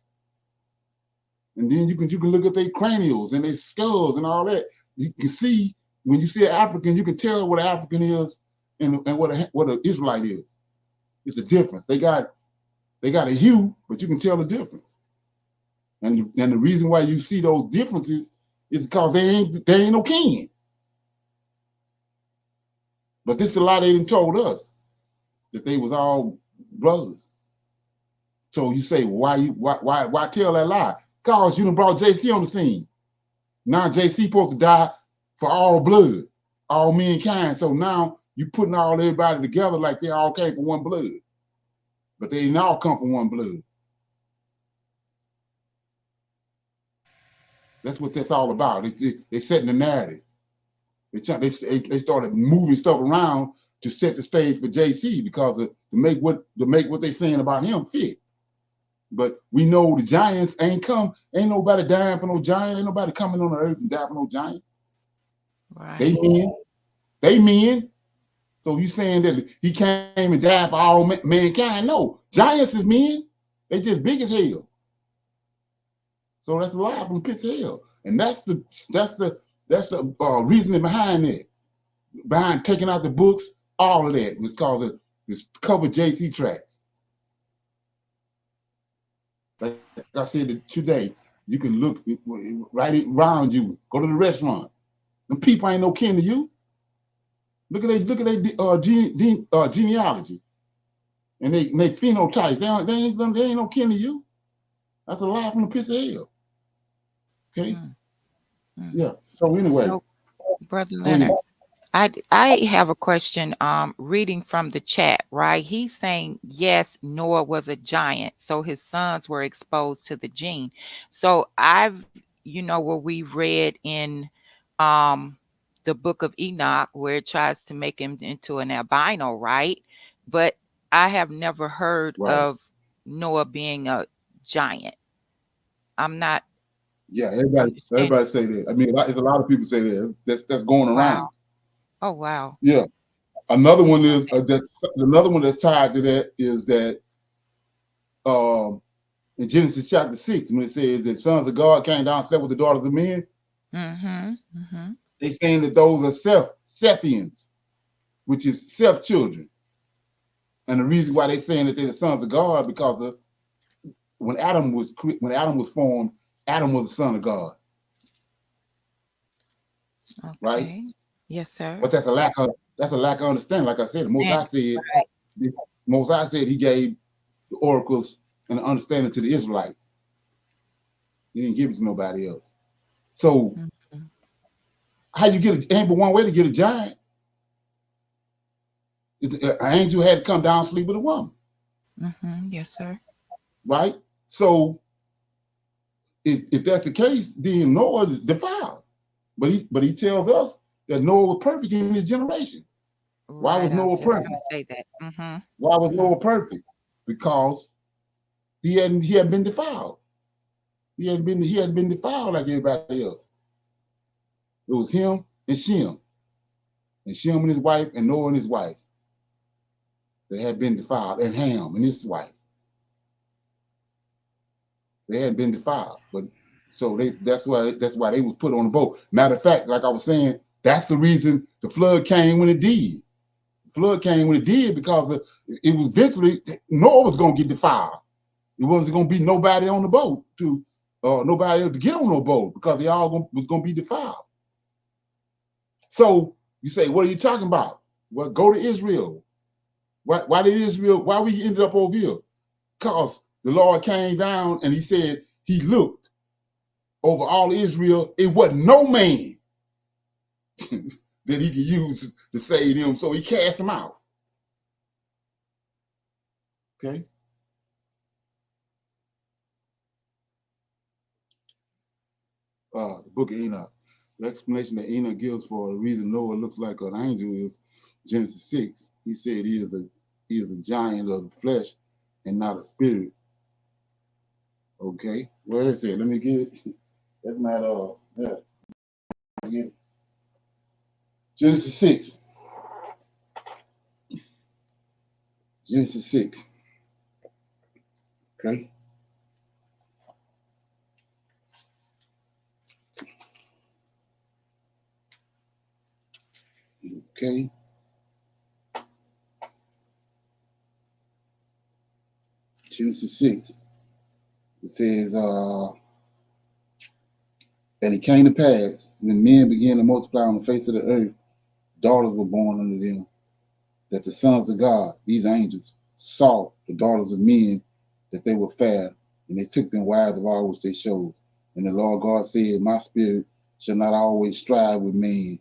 And then you can look at their cranials and their skulls and all that. You can see when you see an African, you can tell what an African is and what an Israelite is. It's a difference. They got a hue, but you can tell the difference. And the reason why you see those differences is because they ain't no kin. But this is a lie they done told us, that they was all brothers. So you say, why tell that lie? Because you done brought JC on the scene. Now JC supposed to die for all blood, all mankind. So now you putting everybody together like they all came from one blood. But they didn't all come from one blood. That's what that's all about. They setting the narrative. They started moving stuff around to set the stage for JC because to make what they saying about him fit. But we know the giants ain't come. Ain't nobody dying for no giant. Ain't nobody coming on the earth and die for no giant. Right. They men. So you saying that he came and died for all mankind? No, giants is men. They just big as hell. So that's a lie from the pits of hell, and that's the reasoning behind it. Behind taking out the books, all of that was because of this cover JC tracks. Like I said today, you can look right around you. Go to the restaurant. Them people ain't no kin to you. Look at their genealogy and they phenotypes. They ain't no kin to you. That's a lie from the pits of hell. Okay. Yeah. So anyway, So, Brother Leonard, I have a question. Reading from the chat, right? He's saying yes, Noah was a giant, so his sons were exposed to the gene. So where we read in the book of Enoch where it tries to make him into an albino, right? But I have never heard of Noah being a giant. I'm not. Yeah, everybody say that. I mean, there's a lot of people say that. That's going around. Oh wow. Yeah. Another one is another one that's tied to that is that in Genesis chapter 6, when it says that sons of God came down and slept with the daughters of men, they saying that those are Sethians, which is Seth children. And the reason why they saying that they're the sons of God because of when Adam was formed, Adam was the son of God. Okay. Right? Yes, sir. But that's a lack of understanding. Like I said, the Most High said he gave the oracles and the understanding to the Israelites. He didn't give it to nobody else. So how you get ain't but one way to get a giant. An angel had to come down and sleep with a woman. Yes, sir. Right? So if that's the case, then Noah defiled. But he tells us that Noah was perfect in his generation. Why was Noah perfect? Say that. Why was Noah perfect? Because he hadn't been defiled. He hadn't been defiled like everybody else. It was him and Shem. And Shem and his wife and Noah and his wife. They had been defiled. And Ham and his wife. They hadn't been defiled. But so that's why they was put on the boat. Matter of fact, like I was saying, that's the reason the flood came when it did. The flood came when it did because it was eventually Noah was gonna get defiled. It wasn't gonna be nobody on the boat nobody to get on no boat because they all was gonna be defiled. So you say, what are you talking about? Well, go to Israel. Why we ended up over here? Because the Lord came down and he said he looked over all Israel. It wasn't no man that he could use to save them, so he cast them out. Okay. The book of Enoch. The explanation that Enoch gives for the reason Noah looks like an angel is Genesis 6. He said he is a giant of the flesh and not a spirit. Okay. Well, they said, let me get it. That's not yeah. Genesis 6. Genesis 6. Okay. Okay. Genesis 6. It says, and it came to pass when men began to multiply on the face of the earth, daughters were born unto them, that the sons of God, these angels, saw the daughters of men, that they were fair, and they took them wives of all which they showed. And the Lord God said, my spirit shall not always strive with man,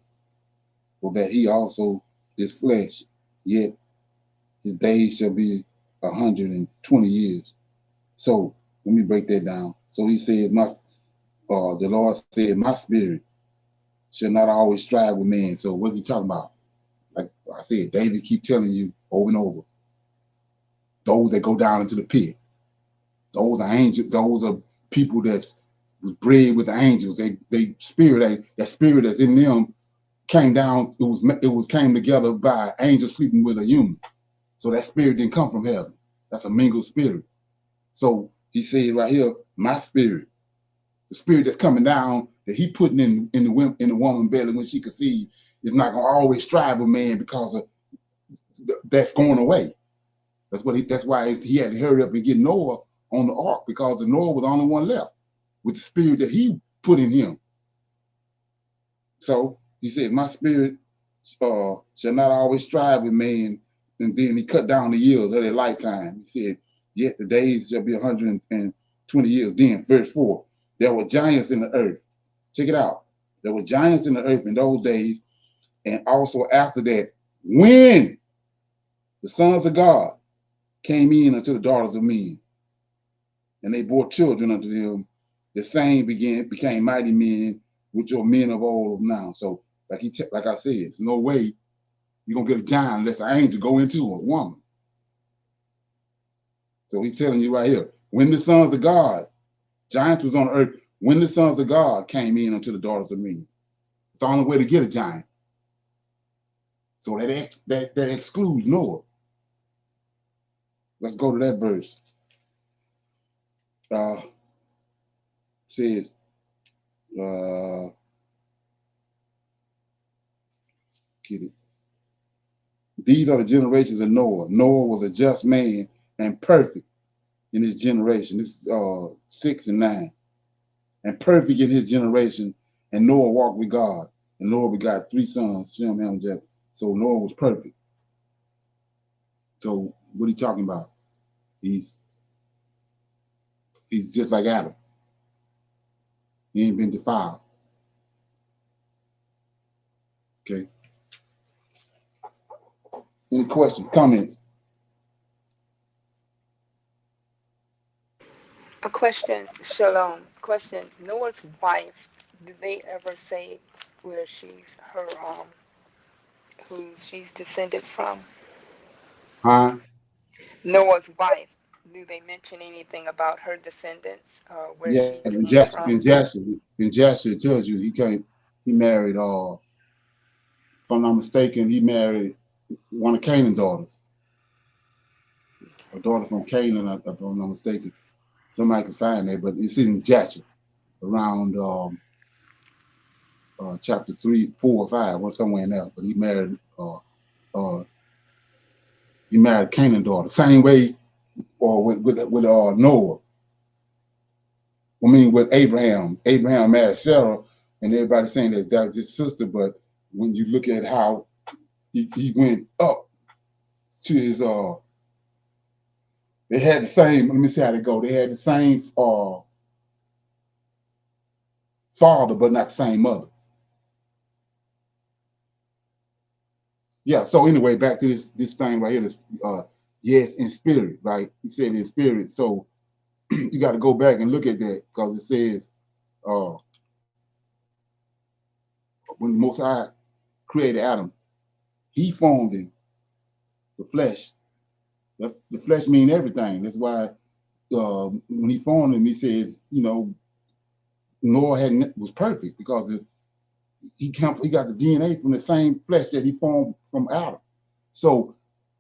for that he also is flesh, yet his days shall be 120 years. So let me break that down. So he says, the Lord said, my spirit shall not always strive with man. So what's he talking about? Like I said, David keep telling you over and over, those that go down into the pit, those are angels, those are people that was bred with the angels. That spirit that's in them came down, it was came together by angels sleeping with a human. So that spirit didn't come from heaven. That's a mingled spirit. So he said right here, my spirit, the spirit that's coming down that he putting in the woman's belly when she conceived is not gonna always strive with man because of that's going away. That's why he had to hurry up and get Noah on the ark, because Noah was the only one left with the spirit that he put in him. So he said, my spirit shall not always strive with man. And then he cut down the years of their lifetime. He said, yet the days shall be 120 years. Then verse 4, there were giants in the earth. Check it out. There were giants in the earth in those days, and also after that, when the sons of God came in unto the daughters of men, and they bore children unto them, the same became mighty men, which are men of old now. So like I said, there's no way you're gonna get a giant unless an angel go into a woman. So he's telling you right here, when the sons of God, giants was on earth, when the sons of God came in unto the daughters of men. It's the only way to get a giant. So that excludes Noah. Let's go to that verse. Says, get it. These are the generations of Noah. Noah was a just man and perfect in his generation. This is 6 and 9. And perfect in his generation. And Noah walked with God. And Noah begot 3 sons, Shem, Ham, and Japheth. So Noah was perfect. So what are you talking about? He's just like Adam. He ain't been defiled. Okay. Any questions, comments? A question, Shalom. Question: Noah's wife. Did they ever say where she's her who she's descended from? Huh? Noah's wife. Do they mention anything about her descendants, where Yeah, she came from? in Jasher it tells you he married if I'm not mistaken, he married one of Canaan's daughters. A daughter from Canaan, if I'm not mistaken. Somebody can find that, but it's in Jasher around chapter 3, 4, or 5, or somewhere in there. But he married Canaan's daughter. Same way with Noah. I mean, with Abraham. Abraham married Sarah, and everybody's saying that was his sister, but when you look at how he went up to his they had the same, let me see how they go. They had the same father, but not the same mother. Yeah, so anyway, back to this thing right here, this yes, in spirit, right? He said in spirit. So you got to go back and look at that, because it says when the Most High created Adam, he formed him, the flesh. The flesh mean everything. That's why when he formed him, he says, Noah was perfect, because he got the DNA from the same flesh that he formed from Adam. So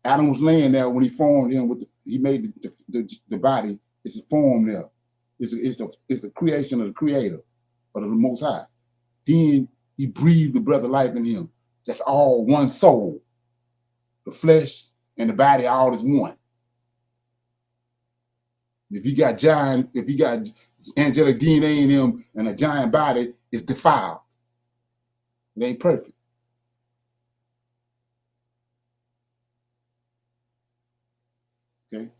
Adam was laying there when he formed him. He made the body. It's a form there. It's a creation of the Creator, of the Most High. Then he breathed the breath of life in him. That's all one soul. The flesh and the body all is one. If you got angelic DNA in him and a giant body, it's defiled. It ain't perfect. Okay.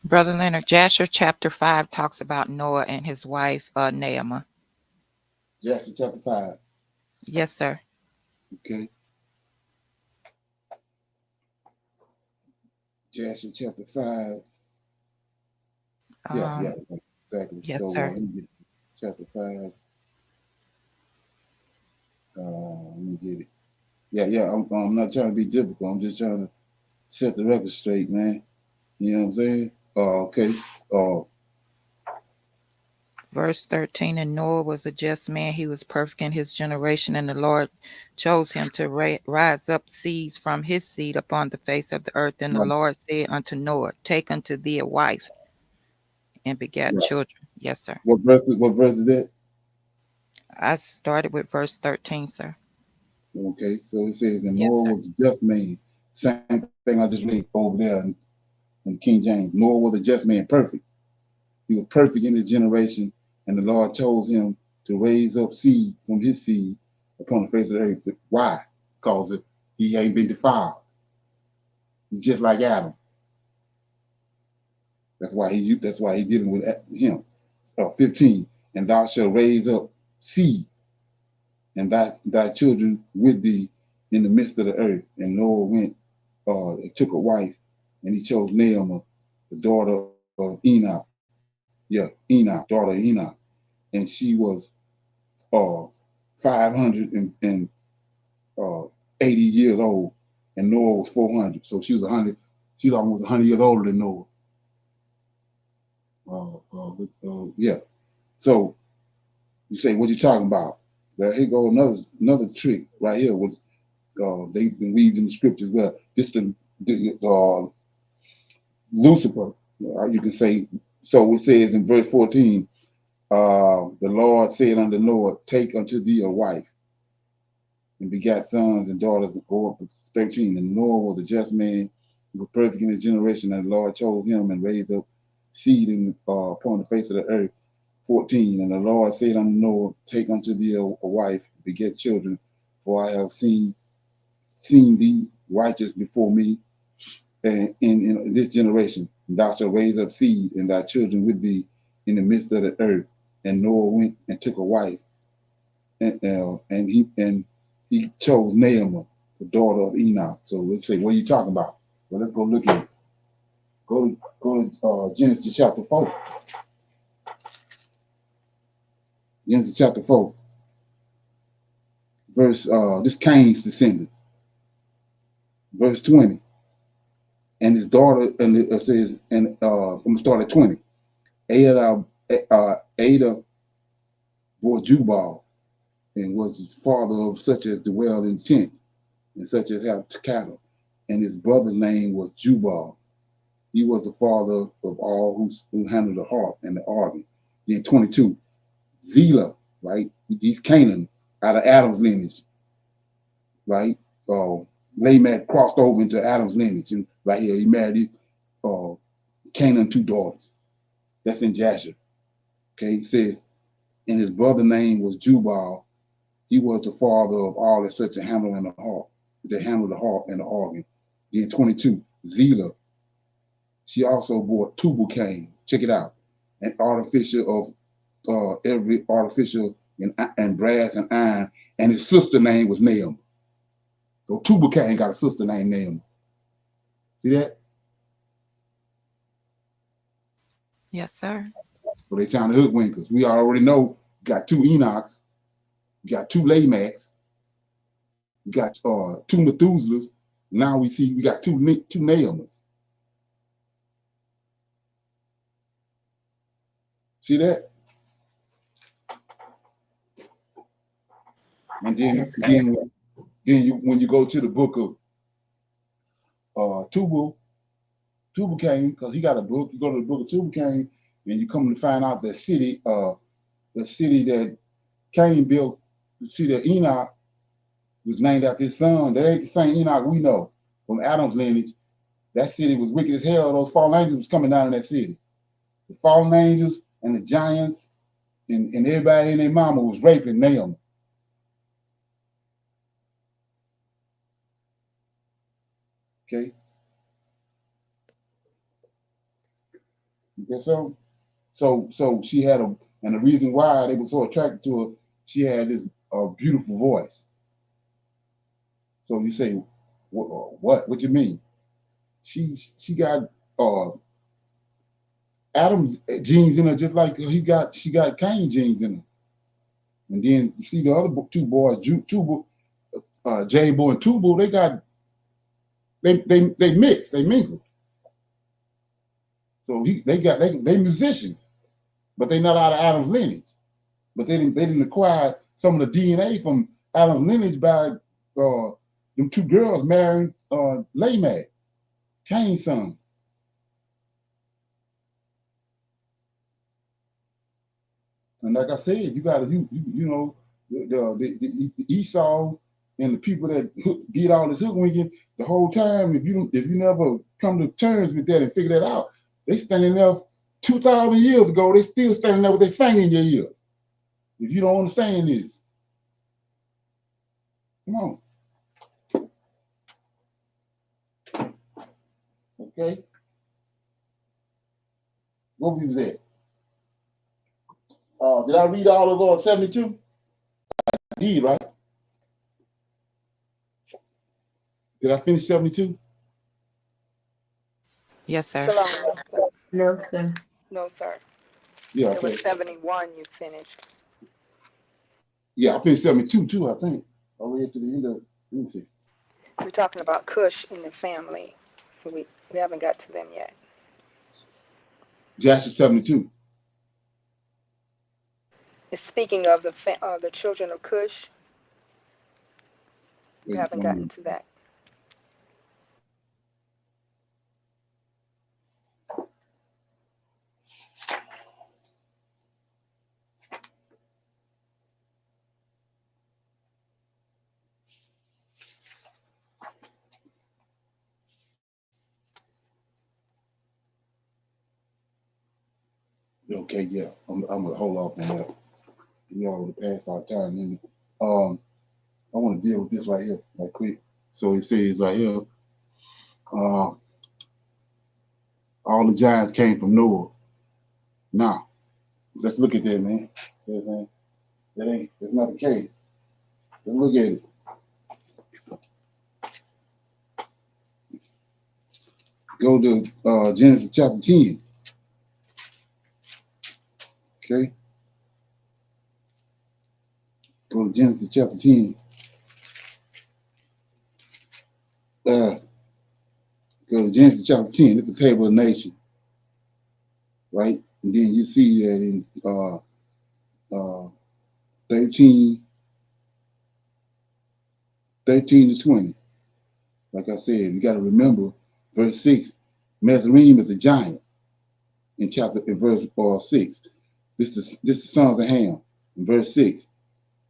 Brother Leonard, Jasher chapter 5 talks about Noah and his wife, Naamah. Jasher chapter 5. Yes, sir. Okay. Jasher chapter 5. Yeah, exactly. Yes, So sir. let me get chapter 5. Let me get it. Yeah. I'm not trying to be difficult. I'm just trying to set the record straight, man. You know what I'm saying? Okay. Verse 13, and Noah was a just man. He was perfect in his generation, and the Lord chose him to rise up seeds from his seed upon the face of the earth. And the Lord said unto Noah, take unto thee a wife and begat children. Yes, sir. What verse is that? I started with verse 13, sir. Okay, so it says, and Yes, Noah sir. was a just man. Same thing I just read over there in King James. Noah was a just man, perfect. He was perfect in his generation, and the Lord chose him to raise up seed from his seed upon the face of the earth. Why? Because he ain't been defiled. He's just like Adam. That's why he dealing with him. 15, and thou shalt raise up seed, and thy children with thee in the midst of the earth. And Noah went, and took a wife, and he chose Naamah, the daughter of Enoch. Yeah, Enoch, daughter of Enoch. And she was 580 years old, and Noah was 400. So she was 100. She was almost 100 years older than Noah. Yeah. So you say, what you talking about? Well, here go another trick right here. With they've been weaved in the scriptures. Well, this the Lucifer. You can say. So it says in verse 14. The Lord said unto Noah, take unto thee a wife, and begat sons and daughters. Go up to 13. And Noah was a just man, he was perfect in his generation, and the Lord chose him and raised up seed upon the face of the earth. 14. And the Lord said unto Noah, take unto thee a wife, beget children, for I have seen thee righteous before me, and in this generation thou shalt raise up seed and thy children with thee in the midst of the earth. And Noah went and took a wife, and he chose Naamah, the daughter of Enoch. So let's say, what are you talking about? Well, let's go look at it. Go to Genesis chapter 4. Genesis chapter 4, verse this Cain's descendants, verse 20. And his daughter, and it says, and I'm gonna start at 20. Ada bore Jubal, and was the father of such as dwell in tents, and such as have cattle. And his brother's name was Jubal. He was the father of all who handled the harp and the organ. Then 22, Zillah, right? He's Canaan, out of Adam's lineage, right? Lamech crossed over into Adam's lineage, and right here he married Canaan 2 daughters. That's in Jasher. Okay, it says, and his brother's name was Jubal. He was the father of all that such a handle and the harp. They handled the harp and the organ. Then 22, Zillah. She also bore Tubal-Cain. Check it out. An artificial of every artificial and brass and iron. And his sister name was Naamah. So Tubal-Cain got a sister named Naamah. See that? Yes, sir. So they trying to hoodwink us. We already know we got 2 Enochs, we got 2 Lamechs, we got 2 Methuselahs. Now we see we got 2 Naamahs. See that? And then, Yes, sir. then when you go to the book of Tubal-Cain, because he got a book, you go to the book of Tubal-Cain, and you come to find out the city that Cain built, the city of Enoch, was named after his son. That ain't the same Enoch we know from Adam's lineage. That city was wicked as hell. Those fallen angels was coming down in that city. The fallen angels and the giants and everybody and their mama was raping Naamah. Okay. You guess so? So she had and the reason why they were so attracted to her, she had this beautiful voice. So you say, what you mean? She got Adam's genes in her, just like she got Cain genes in her. And then you see the other 2 boys, Jabo and Tubal, they mixed, they mingled. So they musicians, but they not out of Adam's lineage. But they didn't acquire some of the DNA from Adam's lineage by them 2 girls marrying Lamech, Cain's son. And like I said, you got to you know the Esau and the people that did all this hoodwinking the whole time. If you never come to terms with that and figure that out, they standing there 2,000 years ago. They still standing there with their finger in your ear. If you don't understand this, come on. Okay. Where we was at? Did I read all of 72? I did, right? Did I finish 72? Yes, sir. Shalom. No, sir. No, sir. Yeah, It okay. was 71 you finished. Yeah, I finished 72 too, I think. All the way to the end of, let me see. We're talking about Cush in the family. We haven't got to them yet. Jasher 72. It's speaking of the children of Cush. We haven't gotten to that. Okay, yeah, I'm gonna hold off on that. We already passed our time. I want to deal with this right here, right quick. So it says right here, all the giants came from Noah. Now, let's look at that, man. That's not the case. Let's look at it. Go to Genesis chapter 10. Okay. Go to Genesis chapter 10. Go to Genesis chapter 10. This is the table of nations, right? And then you see that in 13 to 20. Like I said, you got to remember verse 6. Mizraim is a giant in verse 6. This is the sons of Ham in verse 6.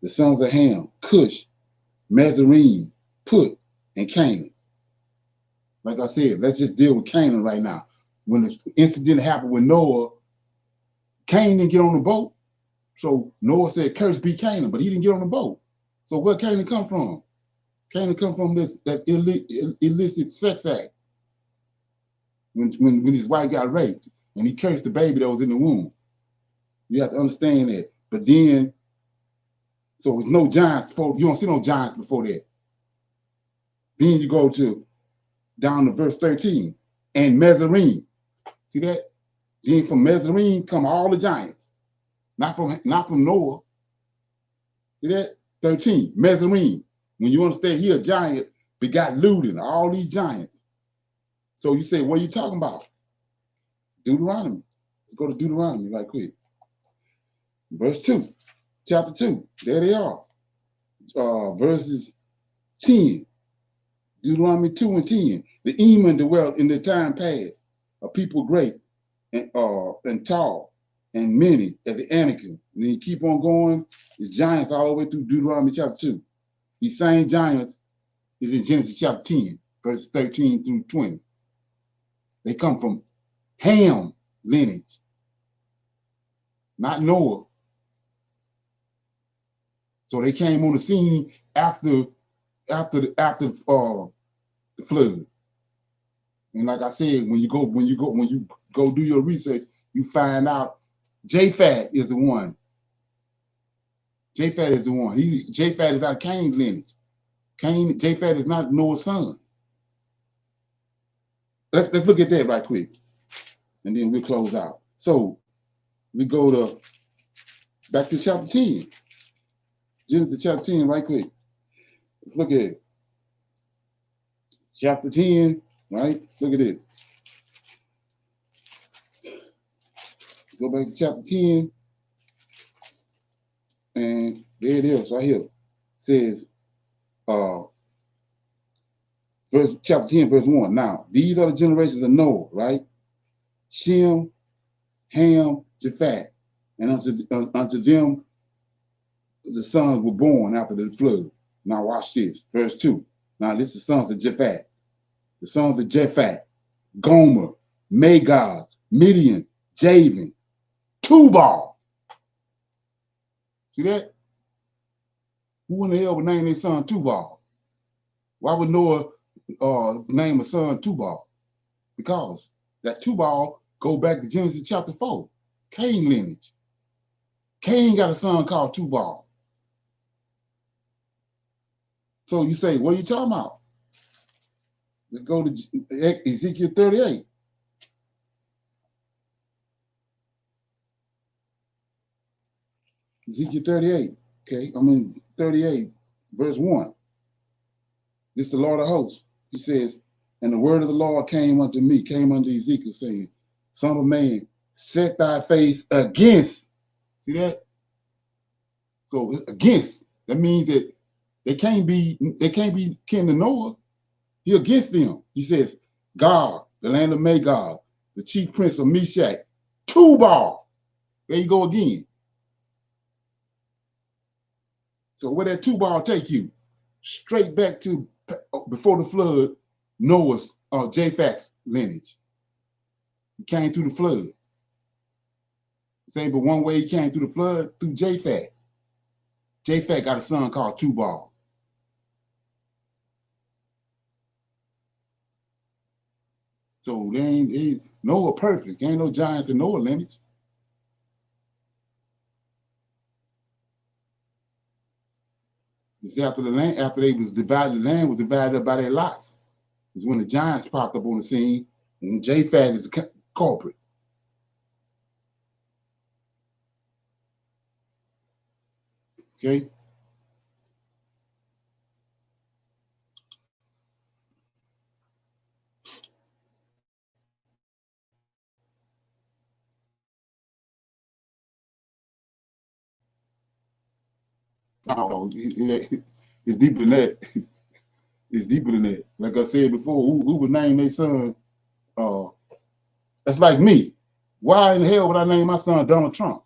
The sons of Ham, Cush, Mizraim, Put, and Canaan. Like I said, let's just deal with Canaan right now. When the incident happened with Noah, Cain didn't get on the boat. So Noah said, "Curse be Canaan," but he didn't get on the boat. So where Canaan come from? Canaan come from that illicit sex act. When his wife got raped and he cursed the baby that was in the womb. You have to understand that. But then, so it's no giants before, you don't see no giants before that. Then you go down to verse 13, and Mizraim. See that? Then from Mizraim come all the giants. Not from Noah. See that? 13, Mizraim. When you understand here, a giant begot Ludin, all these giants. So you say, what are you talking about? Deuteronomy. Let's go to Deuteronomy right quick. Verse 2, chapter 2. There they are. Verses 10. Deuteronomy 2 and 10. The Eman dwelt in the time past, a people great and tall and many as the Anakim. And then you keep on going, it's giants all the way through Deuteronomy chapter 2. These same giants is in Genesis chapter 10, verses 13 through 20. They come from Ham lineage, not Noah. So they came on the scene after the flood. And like I said, when you go do your research, you find out Japhet is the one. Japhet is the one. Japhet is out of Cain's lineage. Japhet is not Noah's son. Let's look at that right quick, and then we'll close out. So we go back to chapter 10. Genesis chapter 10, right quick. Let's look at it. Chapter 10, right? Look at this. Go back to chapter 10. And there it is, right here. It says, chapter 10, verse 1. Now, these are the generations of Noah, right? Shem, Ham, Japheth. And unto them the sons were born after the flood. Now watch this, verse 2. Now this is the sons of Japheth. The sons of Japheth, Gomer, Magog, Midian, Javan, Tubal. See that? Who in the hell would name their son Tubal? Why would Noah name a son Tubal? Because that Tubal go back to Genesis chapter 4, Cain lineage. Cain got a son called Tubal. So you say, what are you talking about? Let's go to Ezekiel 38. Ezekiel 38, okay? 38, verse 1. This is the Lord of hosts. He says, and the word of the Lord came unto Ezekiel, saying, Son of man, set thy face against, see that? So against, that means that they can't be kin to Noah. He against them. He says, God, the land of Magog, the chief prince of Meshach, Tubal. There you go again. So where that Tubal take you? Straight back to before the flood, Noah's Japheth's lineage. He came through the flood. Say, but one way he came through the flood, through Japheth. Japheth got a son called Tubal. So they ain't Noah perfect. There ain't no giants in Noah lineage. It's after the land, after they was divided, the land was divided up by their lots. It's when the giants popped up on the scene, and Japheth is the culprit. Okay. Oh, it's deeper than that. It's deeper than that. Like I said before, who would name their son? That's like me. Why in the hell would I name my son Donald Trump?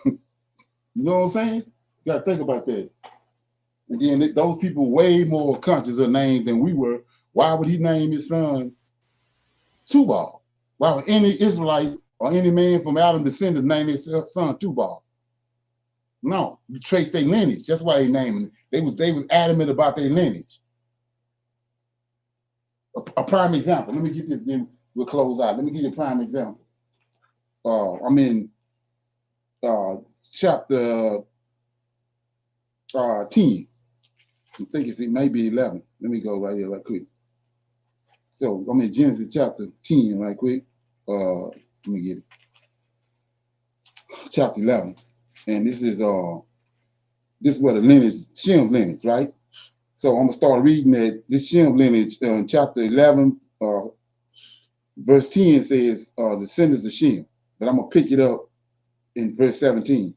You know what I'm saying? You gotta think about that. And then those people way more conscious of names than we were. Why would he name his son Tubal? Why would any Israelite or any man from Adam descendants name his son Tubal? No, you trace their lineage. That's why they named him. They was adamant about their lineage. A prime example. Let me get this, then we'll close out. Let me give you a prime example. I'm in chapter 10. I think it may be 11. Let me go right here right quick. So I'm in Genesis chapter 10 right quick. Let me get it. Chapter 11. And this is where the lineage, Shem lineage, right? So I'm gonna start reading that this Shem lineage, chapter 11, verse 10 says, descendants of Shem. But I'm gonna pick it up in verse 17.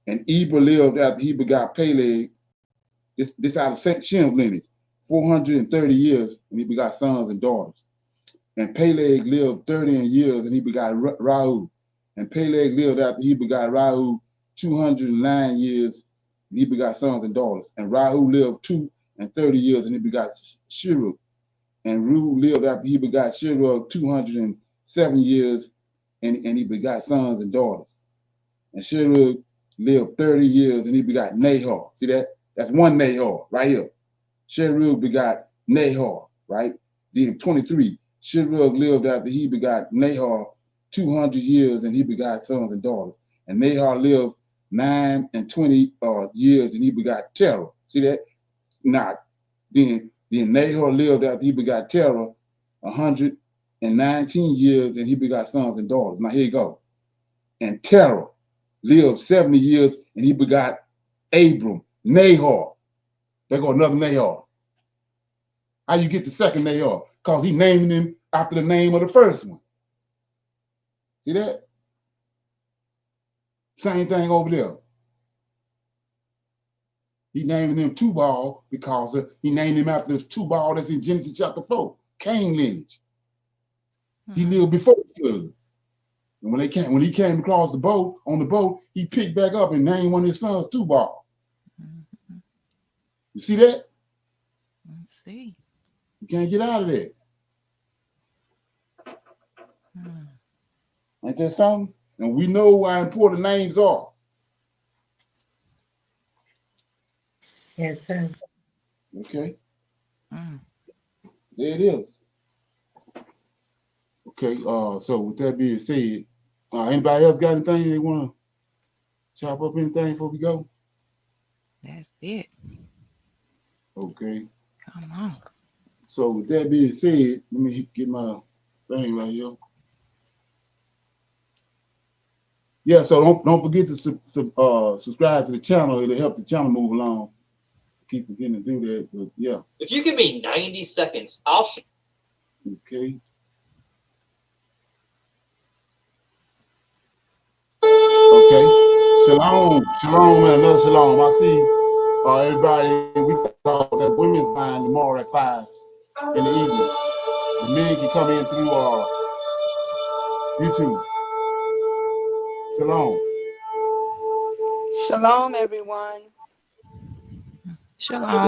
And Eber lived after he begot Peleg. This out of Shem lineage, 430 years, and he begot sons and daughters. And Peleg lived 30 years, and he begot Reu. And Peleg lived after he begot Reu 209 years, and he begot sons and daughters. And Reu lived 230 years, and he begot Shiruk. And Reu lived after he begot Shiruk 207 years, and he begot sons and daughters. And Shiruk lived 30 years, and he begot Nahor. See that? That's one Nahor right here. Shiruk begot Nahor, right? Then 23. Shiruk lived after he begot Nahor 200 years, and he begot sons and daughters. And Nahor lived 9 and 20 years, and he begot Terah. See that? Now, then Nahor lived after he begot Terah 119 years, and he begot sons and daughters. Now, here you go. And Terah lived 70 years, and he begot Abram, Nahor. There go another Nahor. How you get the second Nahor? Because he named him after the name of the first one. See that? Same thing over there. He named him Tubal because he named him after this Tubal that's in Genesis chapter 4, Cain lineage. He lived before the flood. And when he came across the boat, on the boat, he picked back up and named one of his sons Tubal. You see that? Let's see. You can't get out of that. Ain't that something? And we know how important names are. Yes, sir. Okay. There it is. Okay. So with that being said, anybody else got anything they want to chop up anything before we go? That's it. Okay. Come on. So with that being said, let me get my thing right here. Yeah, so don't forget to subscribe to the channel. It'll help the channel move along. Keep forgetting to do that, but yeah. If you give me 90 seconds, I'll. Okay. Okay. Shalom, shalom, and another shalom. I see everybody. We got that women's line tomorrow at 5 in the evening. The men can come in through YouTube. Shalom. Shalom, everyone. Shalom.